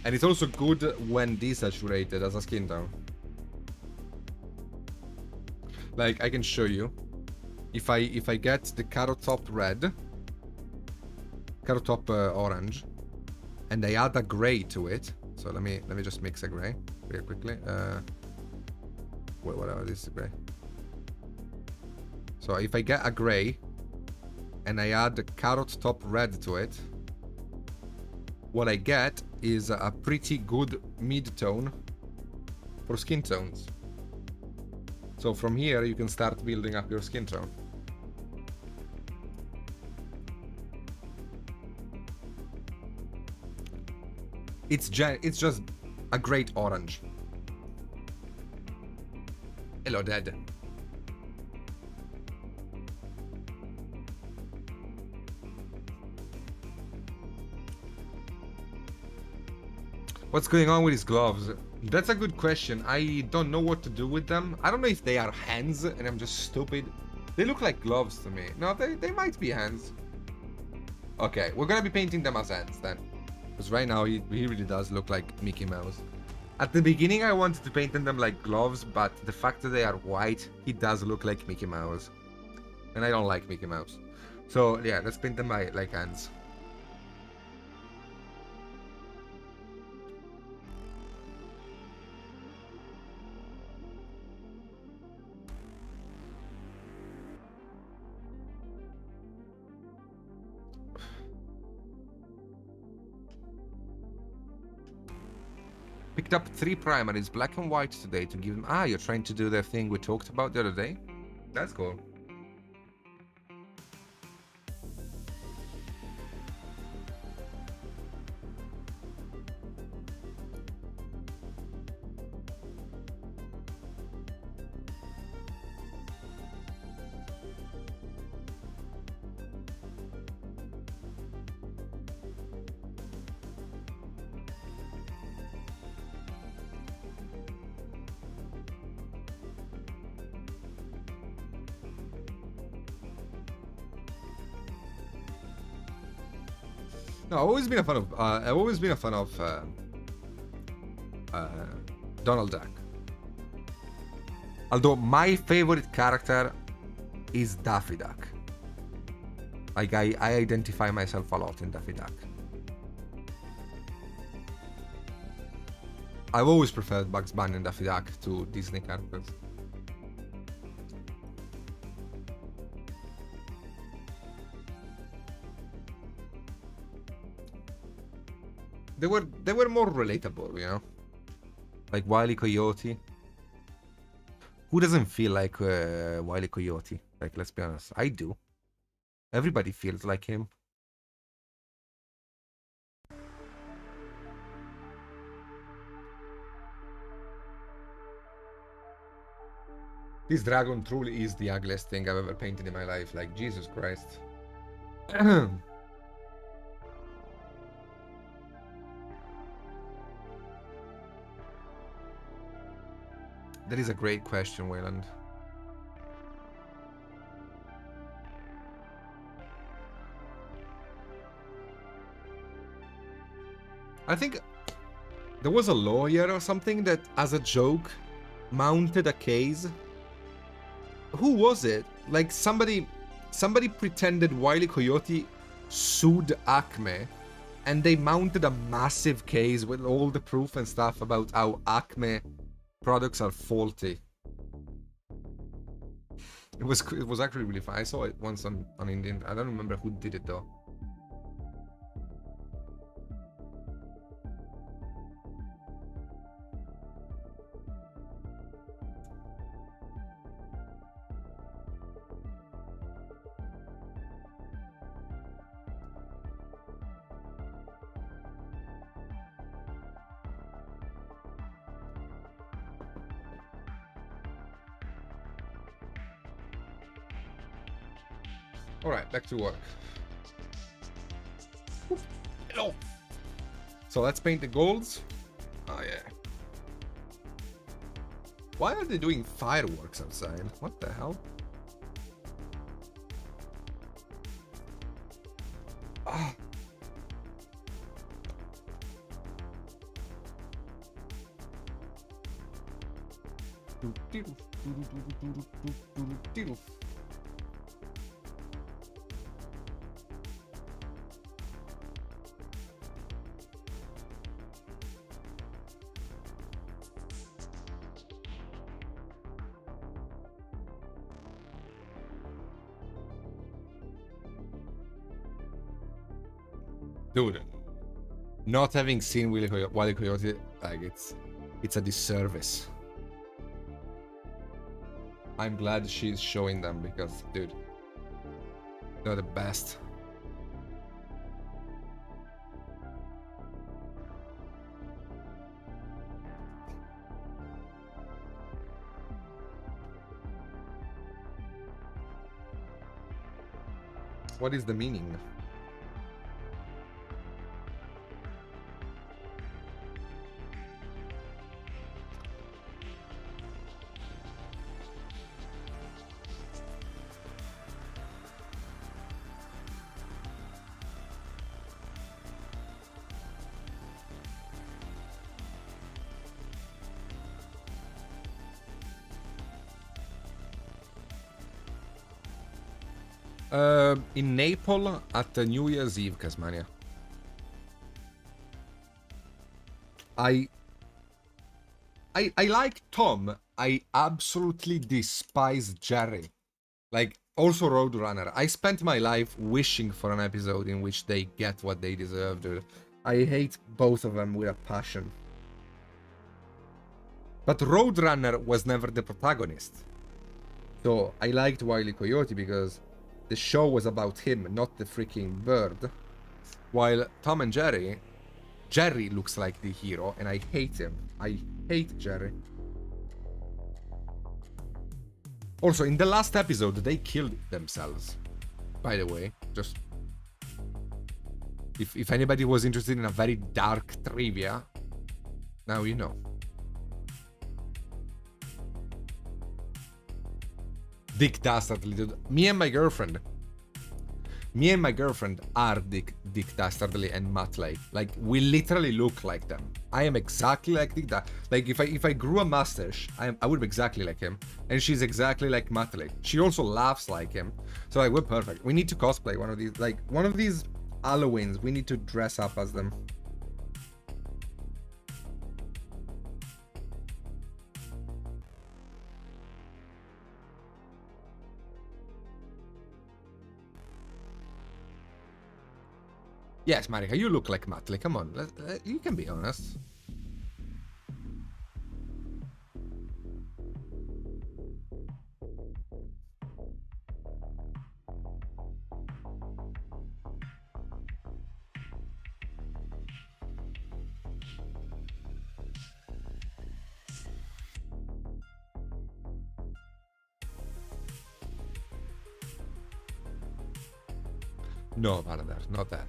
And it's also good when desaturated as a skin tone. Like, I can show you. If I get the carrot top red, carrot top orange, and I add a gray to it. So let me just mix a gray real quickly. Whatever, this is gray. So if I get a gray and I add the carrot top red to it, what I get is a pretty good mid-tone for skin tones. So from here you can start building up your skin tone. It's just a great orange. Hello, Dad. What's going on with his gloves? That's a good question. I don't know what to do with them. I don't know if they are hands and I'm just stupid. They look like gloves to me. No, they might be hands. Okay, we're gonna be painting them as hands then. Because right now he really does look like Mickey Mouse. At the beginning I wanted to paint them like gloves, but the fact that they are white, he does look like Mickey Mouse. And I don't like Mickey Mouse. So yeah, let's paint them like hands. Picked up 3 primaries, black and white today to give them... Ah, you're trying to do the thing we talked about the other day? That's cool. No, I've always been a fan of Donald Duck. Although my favorite character is Daffy Duck. Like I identify myself a lot in Daffy Duck. I've always preferred Bugs Bunny and Daffy Duck to Disney characters. They were more relatable, you know? Like Wile E. Coyote. Who doesn't feel like Wile E. Coyote? Like, let's be honest. I do. Everybody feels like him. This dragon truly is the ugliest thing I've ever painted in my life. Like, Jesus Christ. That is a great question, Wayland. I think there was a lawyer or something that, as a joke, mounted a case. Who was it? Like somebody pretended Wile E. Coyote sued Acme, and they mounted a massive case with all the proof and stuff about how Acme products are faulty. It was actually really fun. I saw it once on Indian. I don't remember who did it though. Alright, back to work. Hello. So let's paint the golds. Oh yeah. Why are they doing fireworks outside? What the hell? Ah. Dude, not having seen Wile E. Coyote, like it's a disservice. I'm glad she's showing them because, dude, they're the best. What is the meaning? In Naples at the New Year's Eve, Casmania. I like Tom. I absolutely despise Jerry. Like, also Roadrunner. I spent my life wishing for an episode in which they get what they deserve, dude. I hate both of them with a passion. But Roadrunner was never the protagonist. So I liked Wile E. Coyote because the show was about him, not the freaking bird. While Tom and Jerry looks like the hero, and I hate him. I hate Jerry. Also, in the last episode, they killed themselves. By the way, just... If anybody was interested in a very dark trivia, now you know. Dick Dastardly, dude. Me and my girlfriend are Dick Dastardly and Matley. Like, we literally look like them. I am exactly like Dick Like, if I grew a mustache, I would be exactly like him. And she's exactly like Matley. She also laughs like him. So, like, we're perfect. We need to cosplay one of these. Like, one of these Halloweens, we need to dress up as them. Yes, Marika, you look like Matley. Come on, you can be honest. No, Valadar, not that.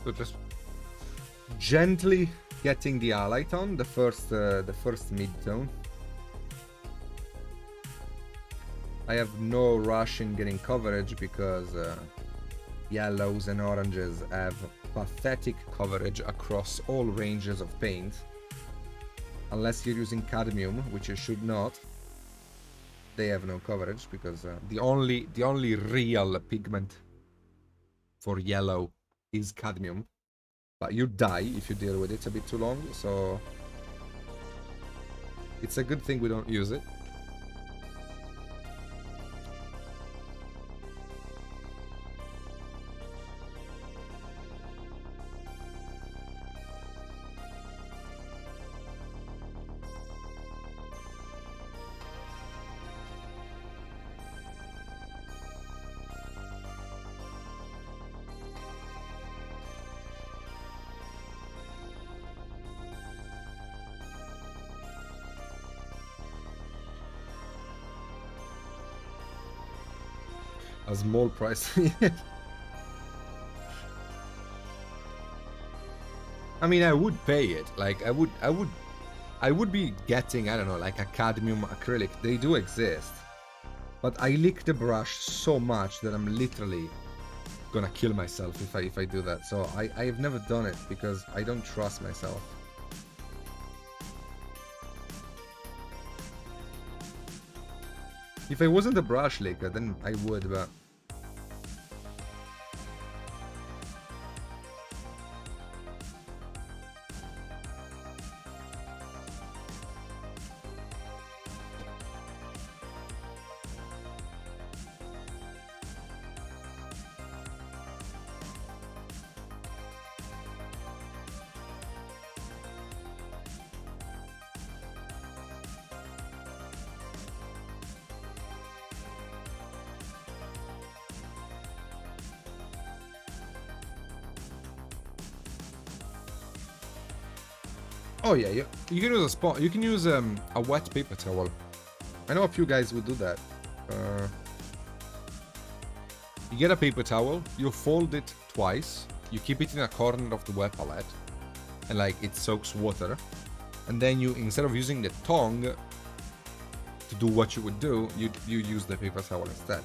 So just gently getting the highlight on the first mid-tone. I have no rush in getting coverage because yellows and oranges have pathetic coverage across all ranges of paint. Unless you're using cadmium, which you should not. They have no coverage because the only real pigment for yellow is cadmium. But you die if you deal with it a bit too long, so it's a good thing we don't use it. A small price. I mean, I would pay it. Like, I would be getting, I don't know, like a cadmium acrylic. They do exist. But I lick the brush so much that I'm literally gonna kill myself if I do that. So I have never done it because I don't trust myself. If I wasn't a brush licker, then I would, but... Oh yeah, you can use a spot. You can use a wet paper towel. I know a few guys would do that. You get a paper towel, you fold it twice, you keep it in a corner of the wet palette, and like it soaks water, and then you, instead of using the tongue to do what you would do, you use the paper towel instead.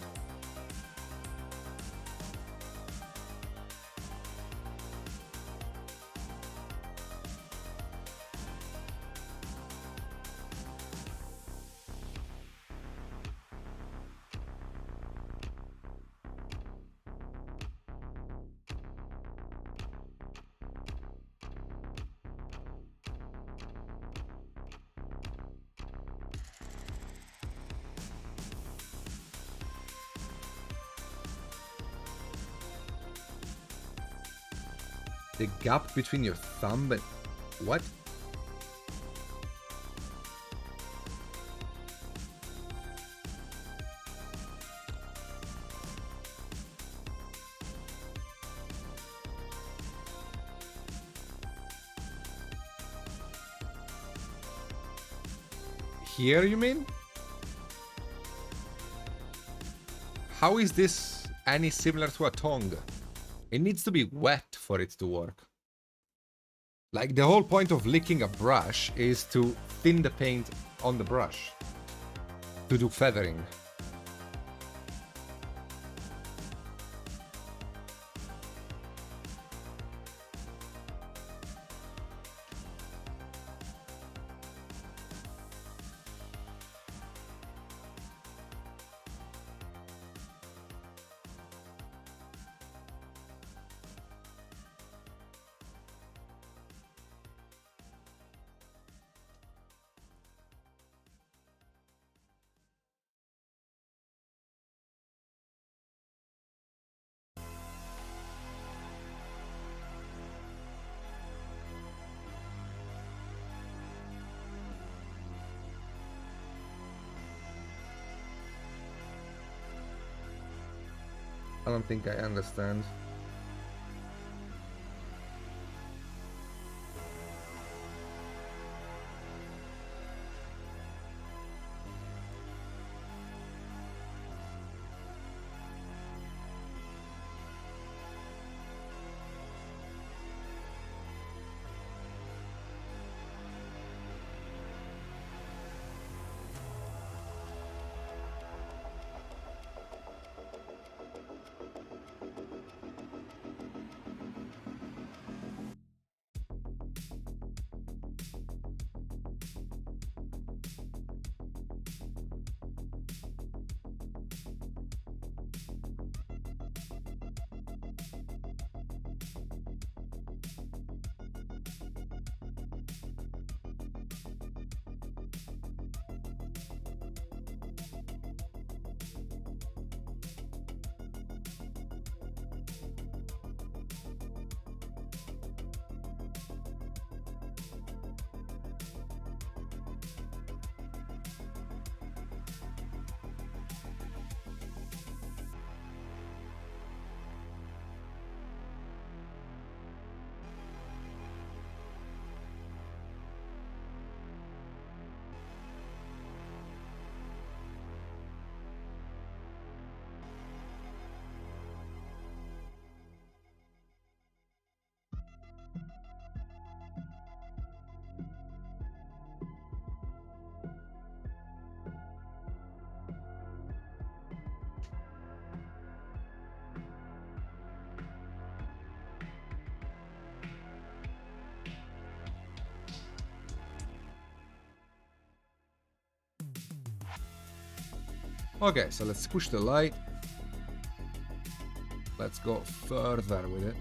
The gap between your thumb and... What? Here, you mean? How is this any similar to a tongue? It needs to be wet for it to work. Like, the whole point of licking a brush is to thin the paint on the brush. To do feathering. I don't think I understand. Okay, so let's push the light. Let's go further with it.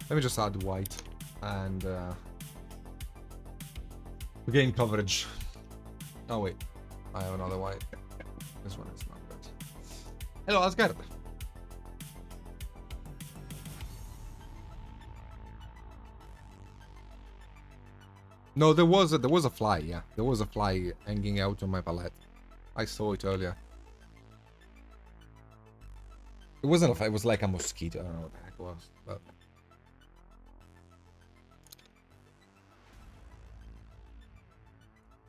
Let me just add white and gain coverage. Oh wait, I have another white. Hello, Asgard. No, there was a fly. Yeah, there was a fly hanging out on my palette. I saw it earlier. It wasn't a fly. It was like a mosquito. I don't know what the heck it was. But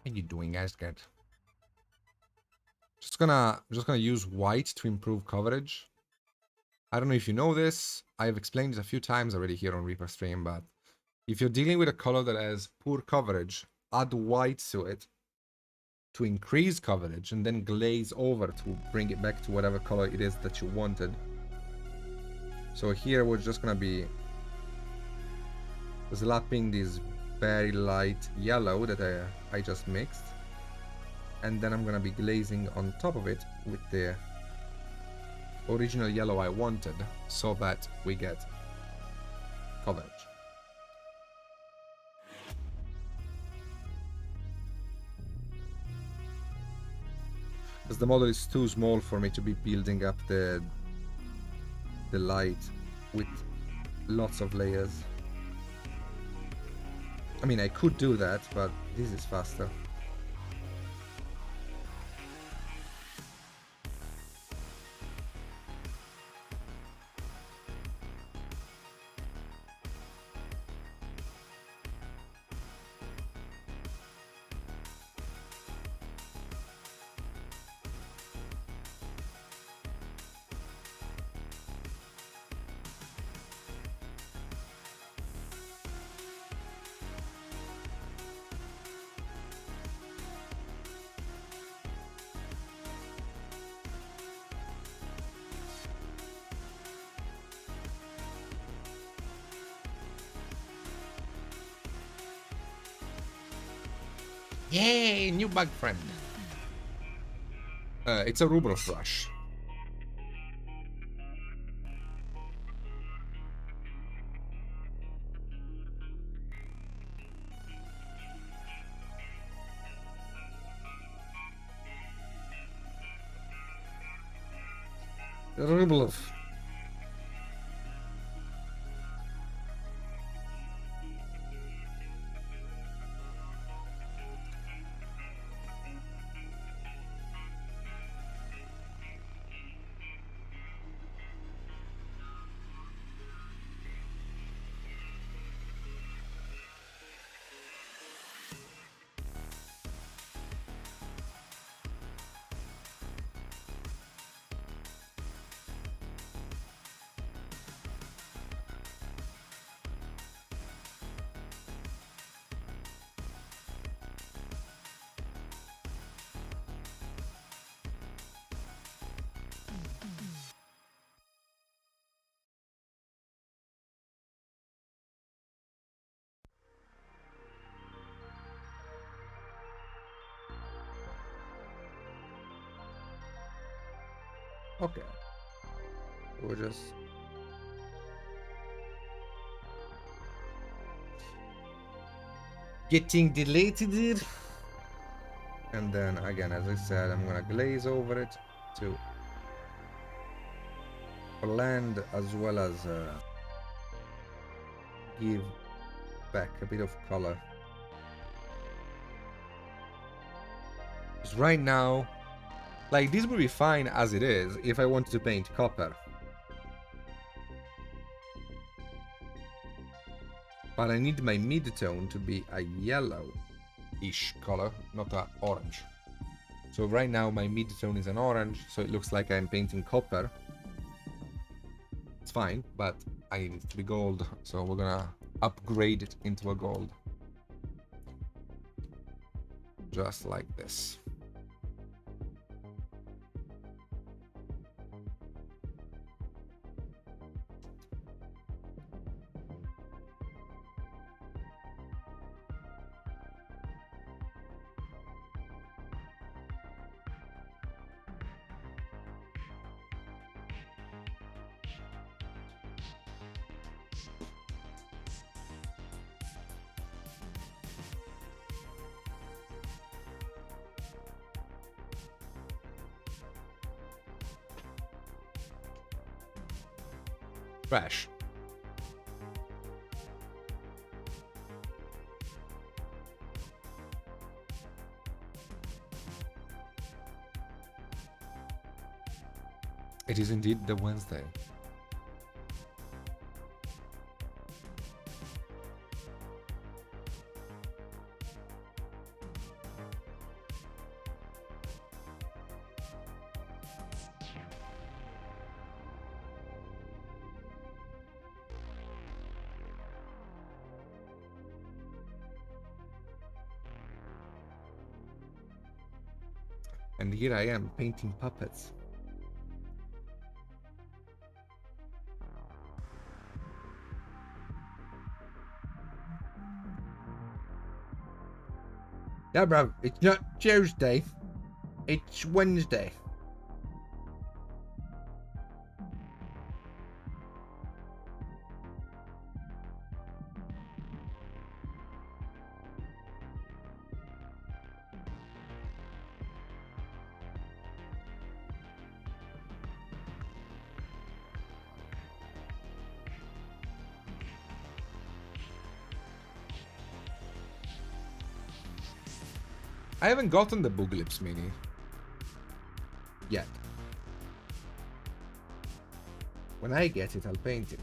what are you doing, Asgard? Just gonna use white to improve coverage. I don't know if you know this. I've explained it a few times already here on Reaper Stream, but if you're dealing with a color that has poor coverage, add white to it to increase coverage and then glaze over to bring it back to whatever color it is that you wanted. So here we're just gonna be slapping this very light yellow that I just mixed, and then I'm gonna be glazing on top of it with the original yellow I wanted, so that we get coverage. Because the model is too small for me to be building up the light with lots of layers. I mean, I could do that, but this is faster. Yay, new bug friend. It's a Rubro Flash. Rublev. Okay. We're just getting deleted. And then again, as I said, I'm gonna glaze over it to blend as well as give back a bit of color. Because right now, like, this would be fine as it is if I wanted to paint copper. But I need my mid-tone to be a yellow-ish color, not an orange. So right now my mid-tone is an orange, so it looks like I'm painting copper. It's fine, but I need it to be gold, so we're gonna upgrade it into a gold. Just like this. Trash. It is indeed the Wednesday. And here I am painting puppets. Yeah, bro, it's not Tuesday. It's Wednesday. I haven't gotten the Booglips mini yet. When I get it, I'll paint it.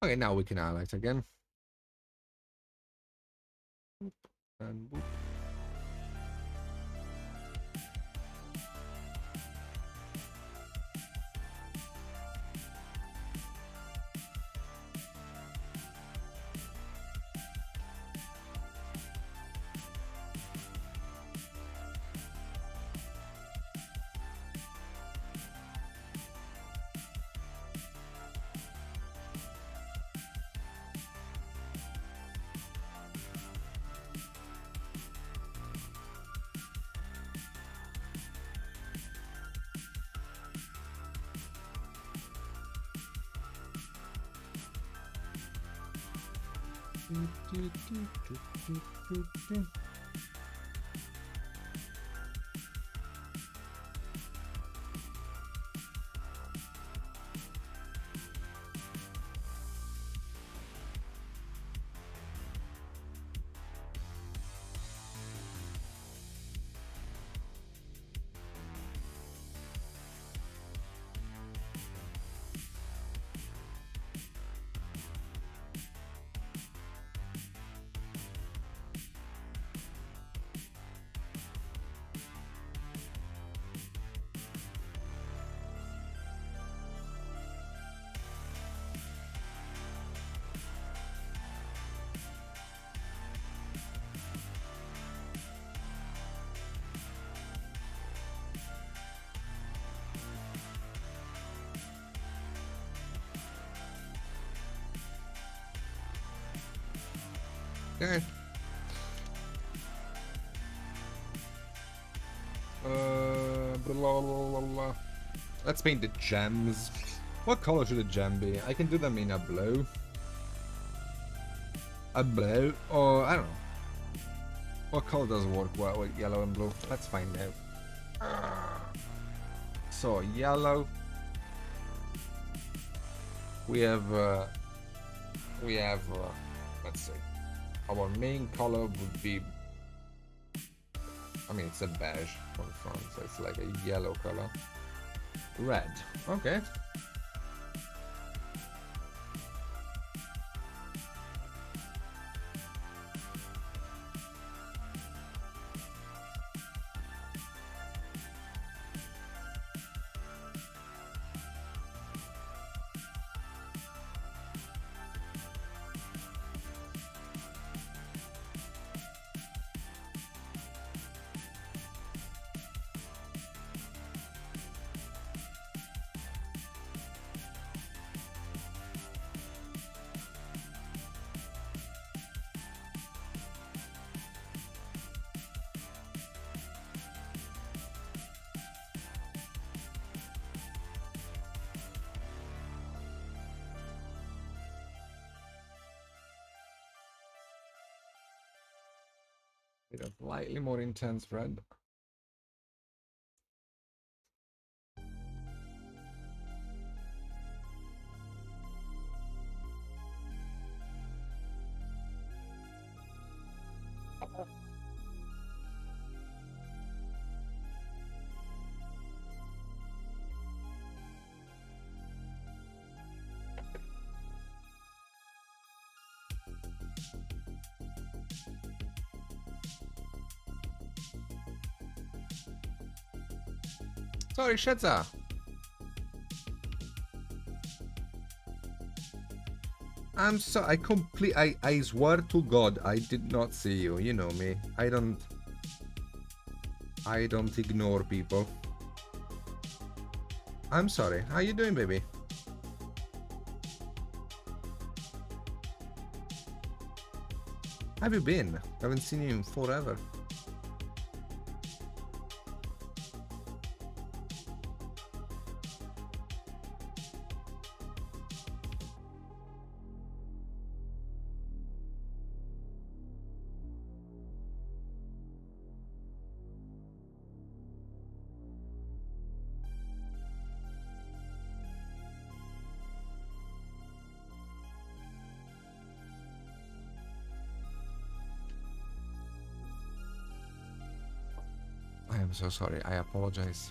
Okay, now we can highlight again. And whoop. Okay. Blah, blah, blah. Let's paint the gems. What color should a gem be? I can do them in a blue. A blue? Or, I don't know. What color does work well with yellow and blue? Let's find out. So, yellow. We have, let's see. Our main color would be, I mean, it's a beige from front, so it's like a yellow color. Red. Okay. Bit of slightly more intense red. Sorry, Shetza. I'm so I swear to God I did not see you. You know me. I don't ignore people. I'm sorry. How you doing, baby? How have you been? Haven't seen you in forever. I am so sorry. I apologize.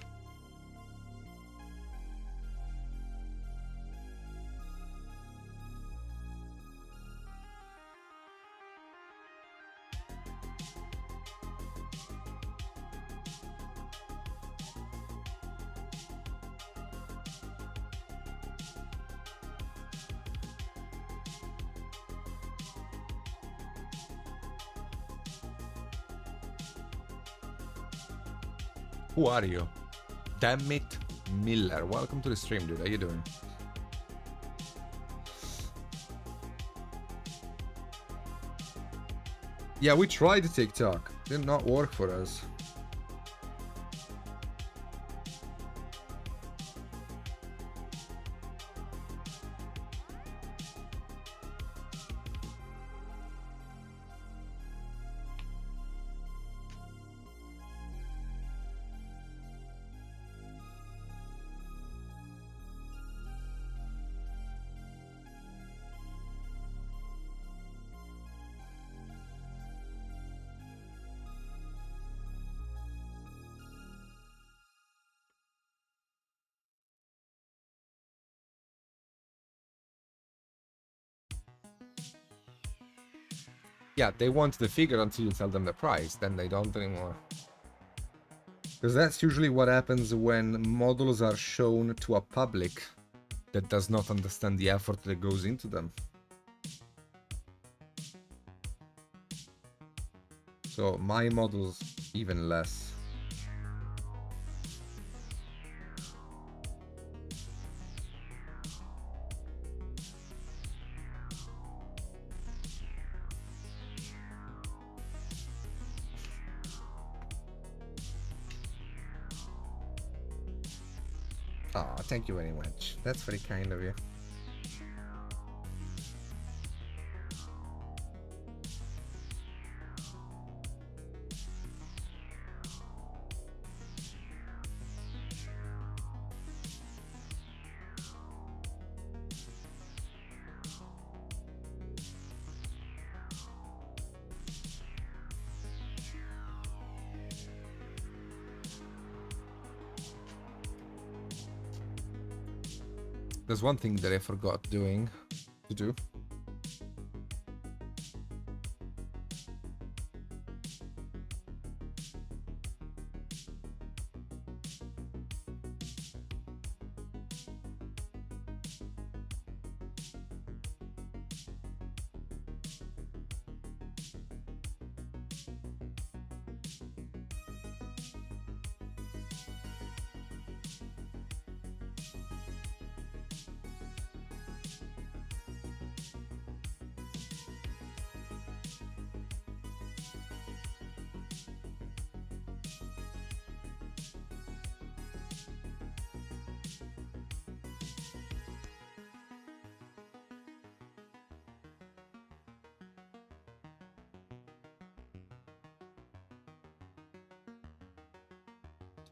Who are you? Damn it, Miller. Welcome to the stream, dude. How you doing? Yeah, we tried TikTok. Did not work for us. Yeah, they want the figure until you tell them the price, then they don't anymore. Because that's usually what happens when models are shown to a public that does not understand the effort that goes into them. So my models, even less. Oh, thank you very much. That's very kind of you. There's one thing that I forgot to do.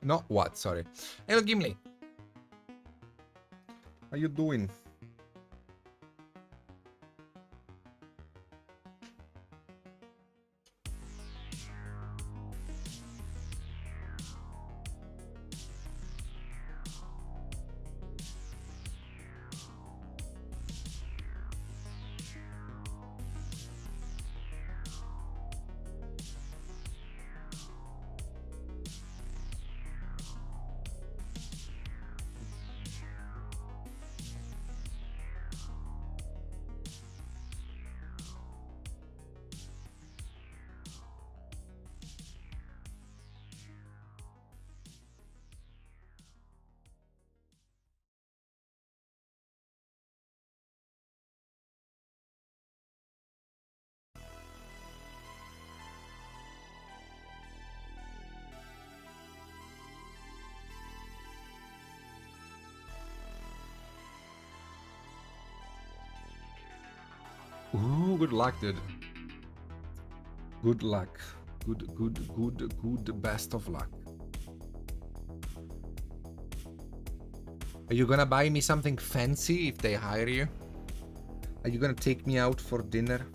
Not what, sorry. Hello, Gimli. How you doing? Ooh, good luck, dude. Good luck. Good, best of luck. Are you gonna buy me something fancy if they hire you? Are you gonna take me out for dinner?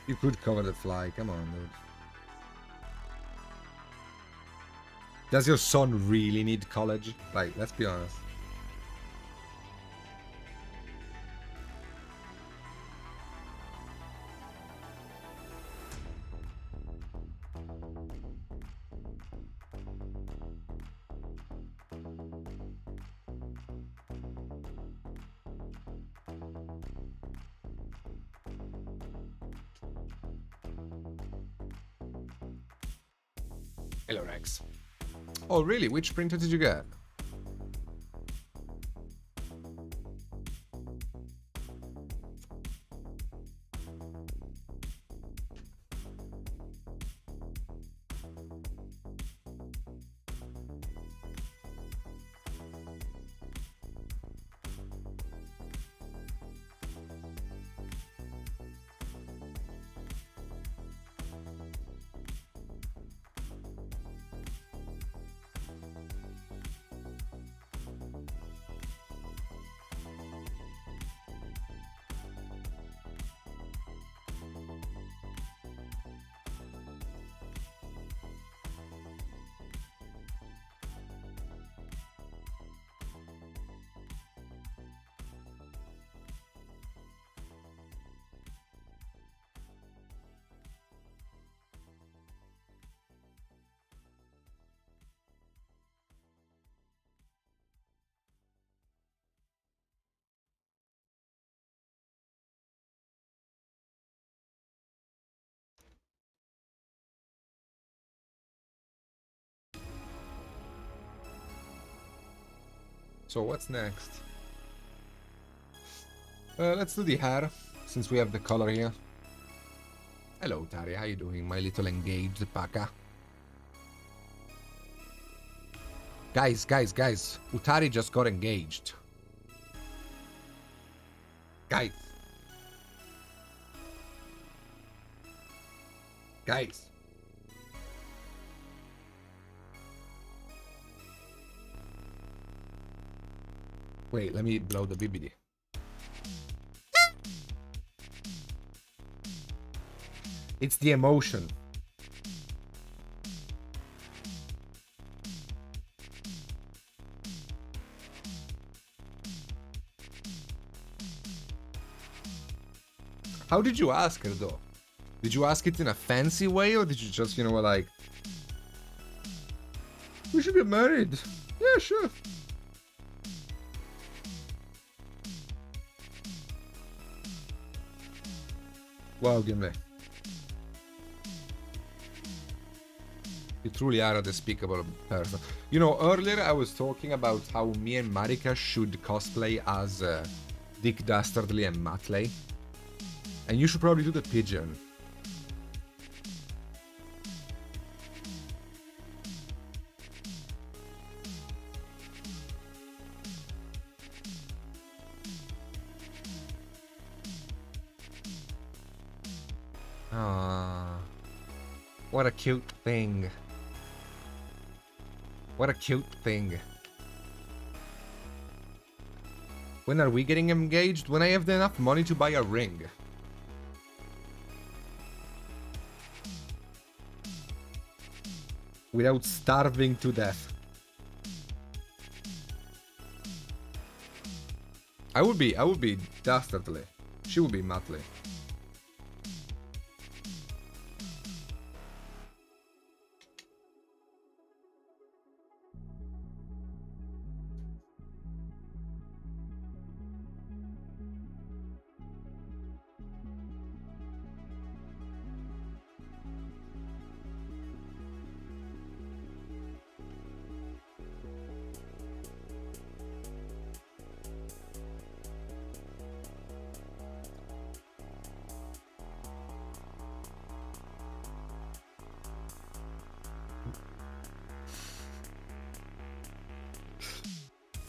You could cover the fly, come on, dude. Does your son really need college? Like, let's be honest. Hello, Rex. Oh, really? Which printer did you get? So what's next? Let's do the hair, since we have the color here. Hello, Tari. How you doing, my little engaged paka? Guys. Utari just got engaged. Guys. Wait, let me blow the BBD. It's the emotion. How did you ask her though? Did you ask it in a fancy way, or did you just, you know, like, we should get married? Yeah, sure. Wow, Gimli. You truly are a despicable person. You know, earlier I was talking about how me and Marika should cosplay as Dick Dastardly and Matley. And you should probably do the pigeon. Ah, what a cute thing. What a cute thing. When are we getting engaged? When I have enough money to buy a ring. Without starving to death. I would be Dastardly. She would be Matley.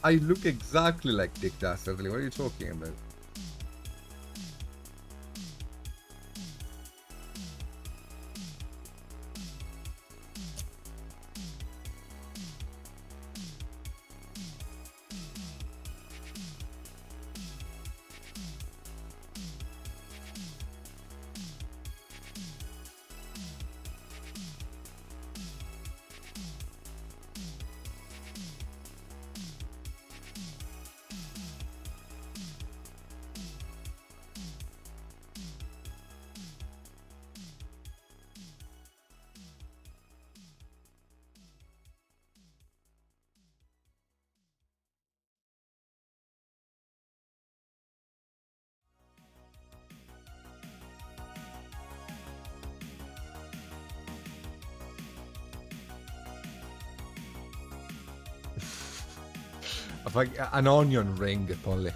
I look exactly like Dick Dastardly. What are you talking about? Of like an onion ring, Polly.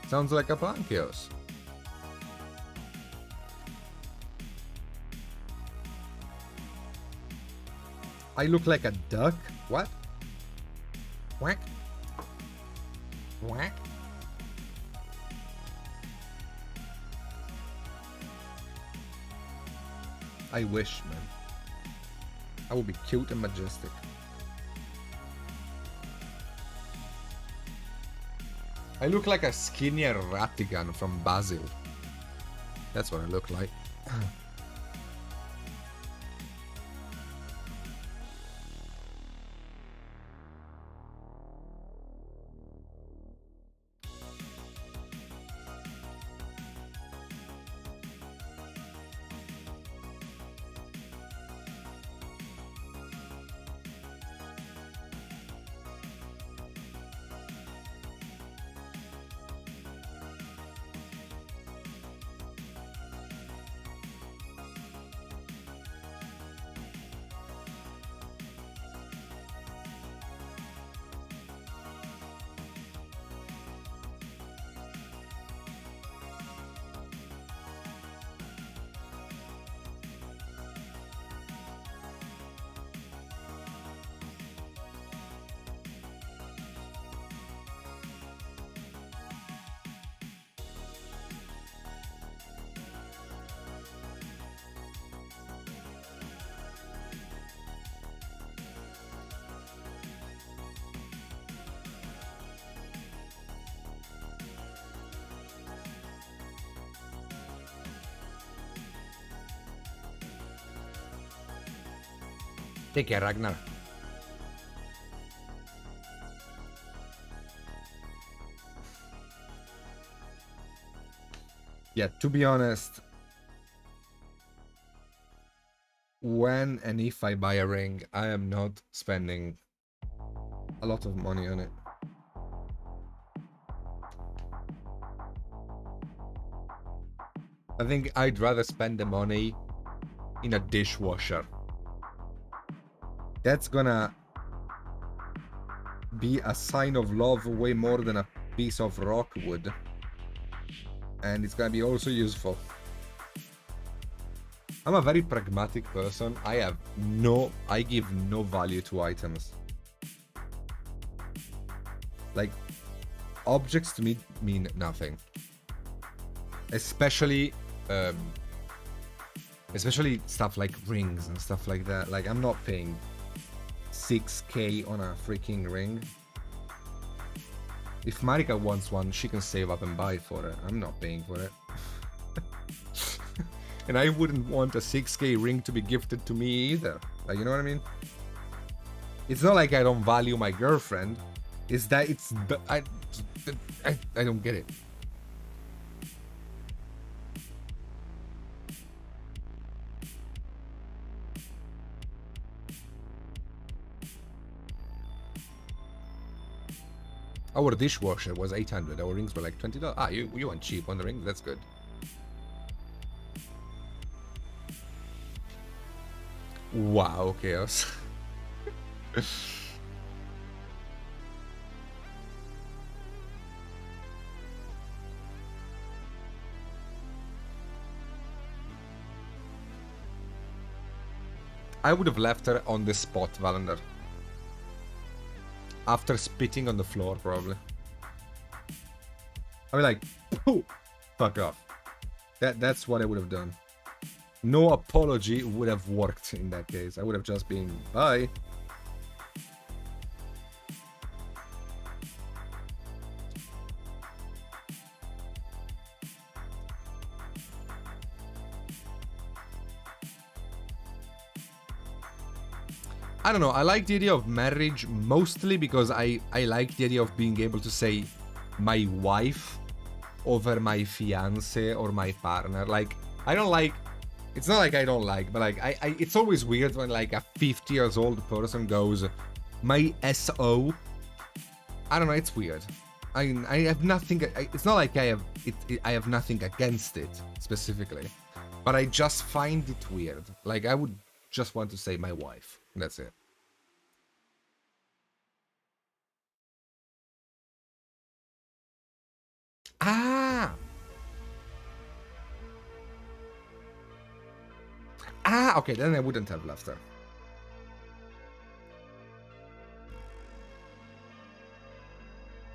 Sounds like a Plankios. I look like a duck? What? Quack. Quack. I wish, man. I would be cute and majestic. I look like a skinnier Ratigan from Basil. That's what I look like. Take care, Ragnar. Yeah, to be honest, when and if I buy a ring, I am not spending a lot of money on it. I think I'd rather spend the money in a dishwasher. That's gonna be a sign of love way more than a piece of rock would. And it's gonna be also useful. I'm a very pragmatic person. I give no value to items. Like, objects to me mean nothing. Especially stuff like rings and stuff like that. Like, I'm not paying 6K on a freaking ring. If Marika wants one, she can save up and buy for it. I'm not paying for it. And I wouldn't want a 6K ring to be gifted to me either. Like, you know what I mean? It's not like I don't value my girlfriend. It's that I don't get it. Our dishwasher was 800. Our rings were like $20. Ah, you went cheap on the rings. That's good. Wow, chaos. I would have left her on the spot, Valander. After spitting on the floor, probably. I mean, like, pooh, fuck off. That's what I would have done. No apology would have worked in that case. I would have just been, bye. I don't know, I like the idea of marriage mostly because I like the idea of being able to say my wife over my fiance or my partner. Like, I don't like, it's not like I don't like, but like, it's always weird when like a 50 years old person goes, my SO. I don't know, it's weird. I have nothing, it's not like I have nothing against it specifically, but I just find it weird. Like, I would just want to say my wife. That's it. Ah! Ah, okay, then I wouldn't have left her.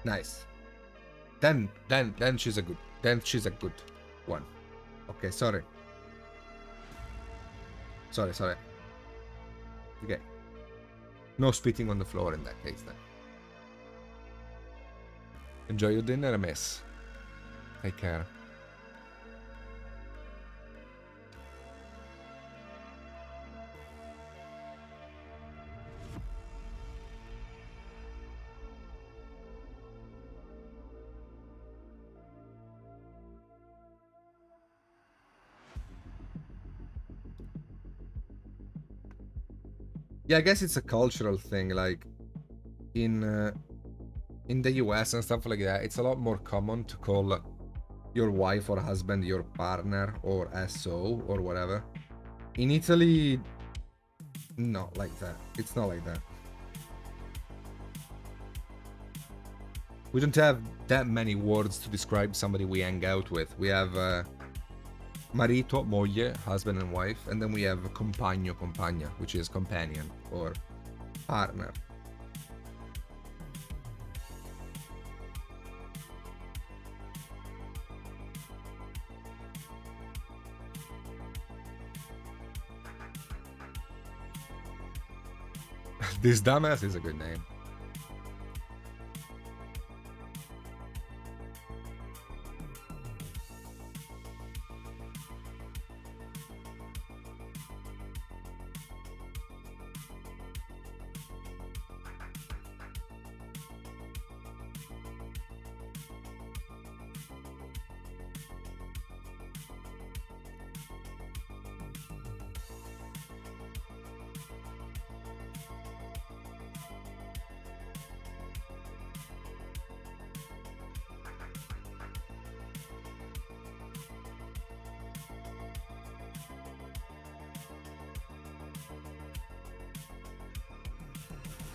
Nice. Then she's a good one. Okay, sorry. Sorry. Okay. No spitting on the floor in that case then. Enjoy your dinner, miss. Take care. Yeah, I guess it's a cultural thing. Like in the US and stuff like that, it's a lot more common to call your wife or husband your partner or SO or whatever. In Italy, not like that. It's not like that. We don't have that many words to describe somebody we hang out with. We have marito, moglie, husband and wife, and then we have compagno, compagna, which is companion or partner. This dumbass is a good name.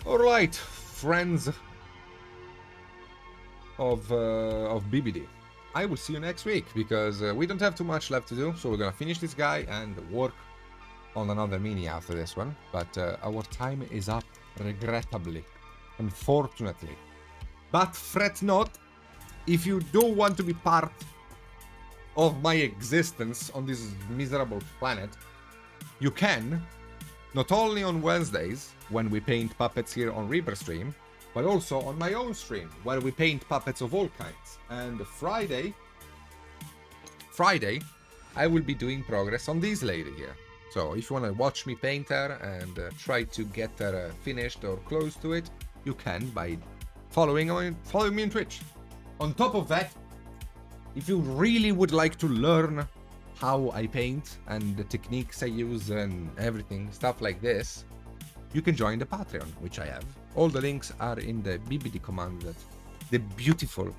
Alright, friends of BBD. I will see you next week, because we don't have too much left to do, so we're gonna finish this guy and work on another mini after this one. But our time is up, regrettably, unfortunately. But fret not, if you do want to be part of my existence on this miserable planet, you can, not only on Wednesdays, when we paint puppets here on Reaper stream, but also on my own stream, where we paint puppets of all kinds. And Friday, I will be doing progress on this lady here. So if you want to watch me paint her and try to get her finished or close to it, you can by following me on Twitch. On top of that, if you really would like to learn how I paint and the techniques I use and everything, stuff like this, you can join the Patreon, which I have. All the links are in the BBD command that the beautiful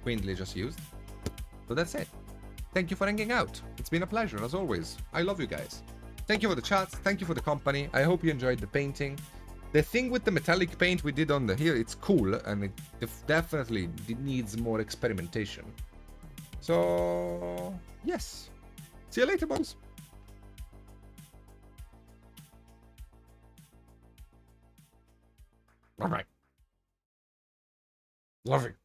Quindley just used. So that's it. Thank you for hanging out. It's been a pleasure, as always. I love you guys. Thank you for the chats. Thank you for the company. I hope you enjoyed the painting. The thing with the metallic paint we did on the here, it's cool, and it definitely needs more experimentation. So, yes. See you later, boys. All right. Love it.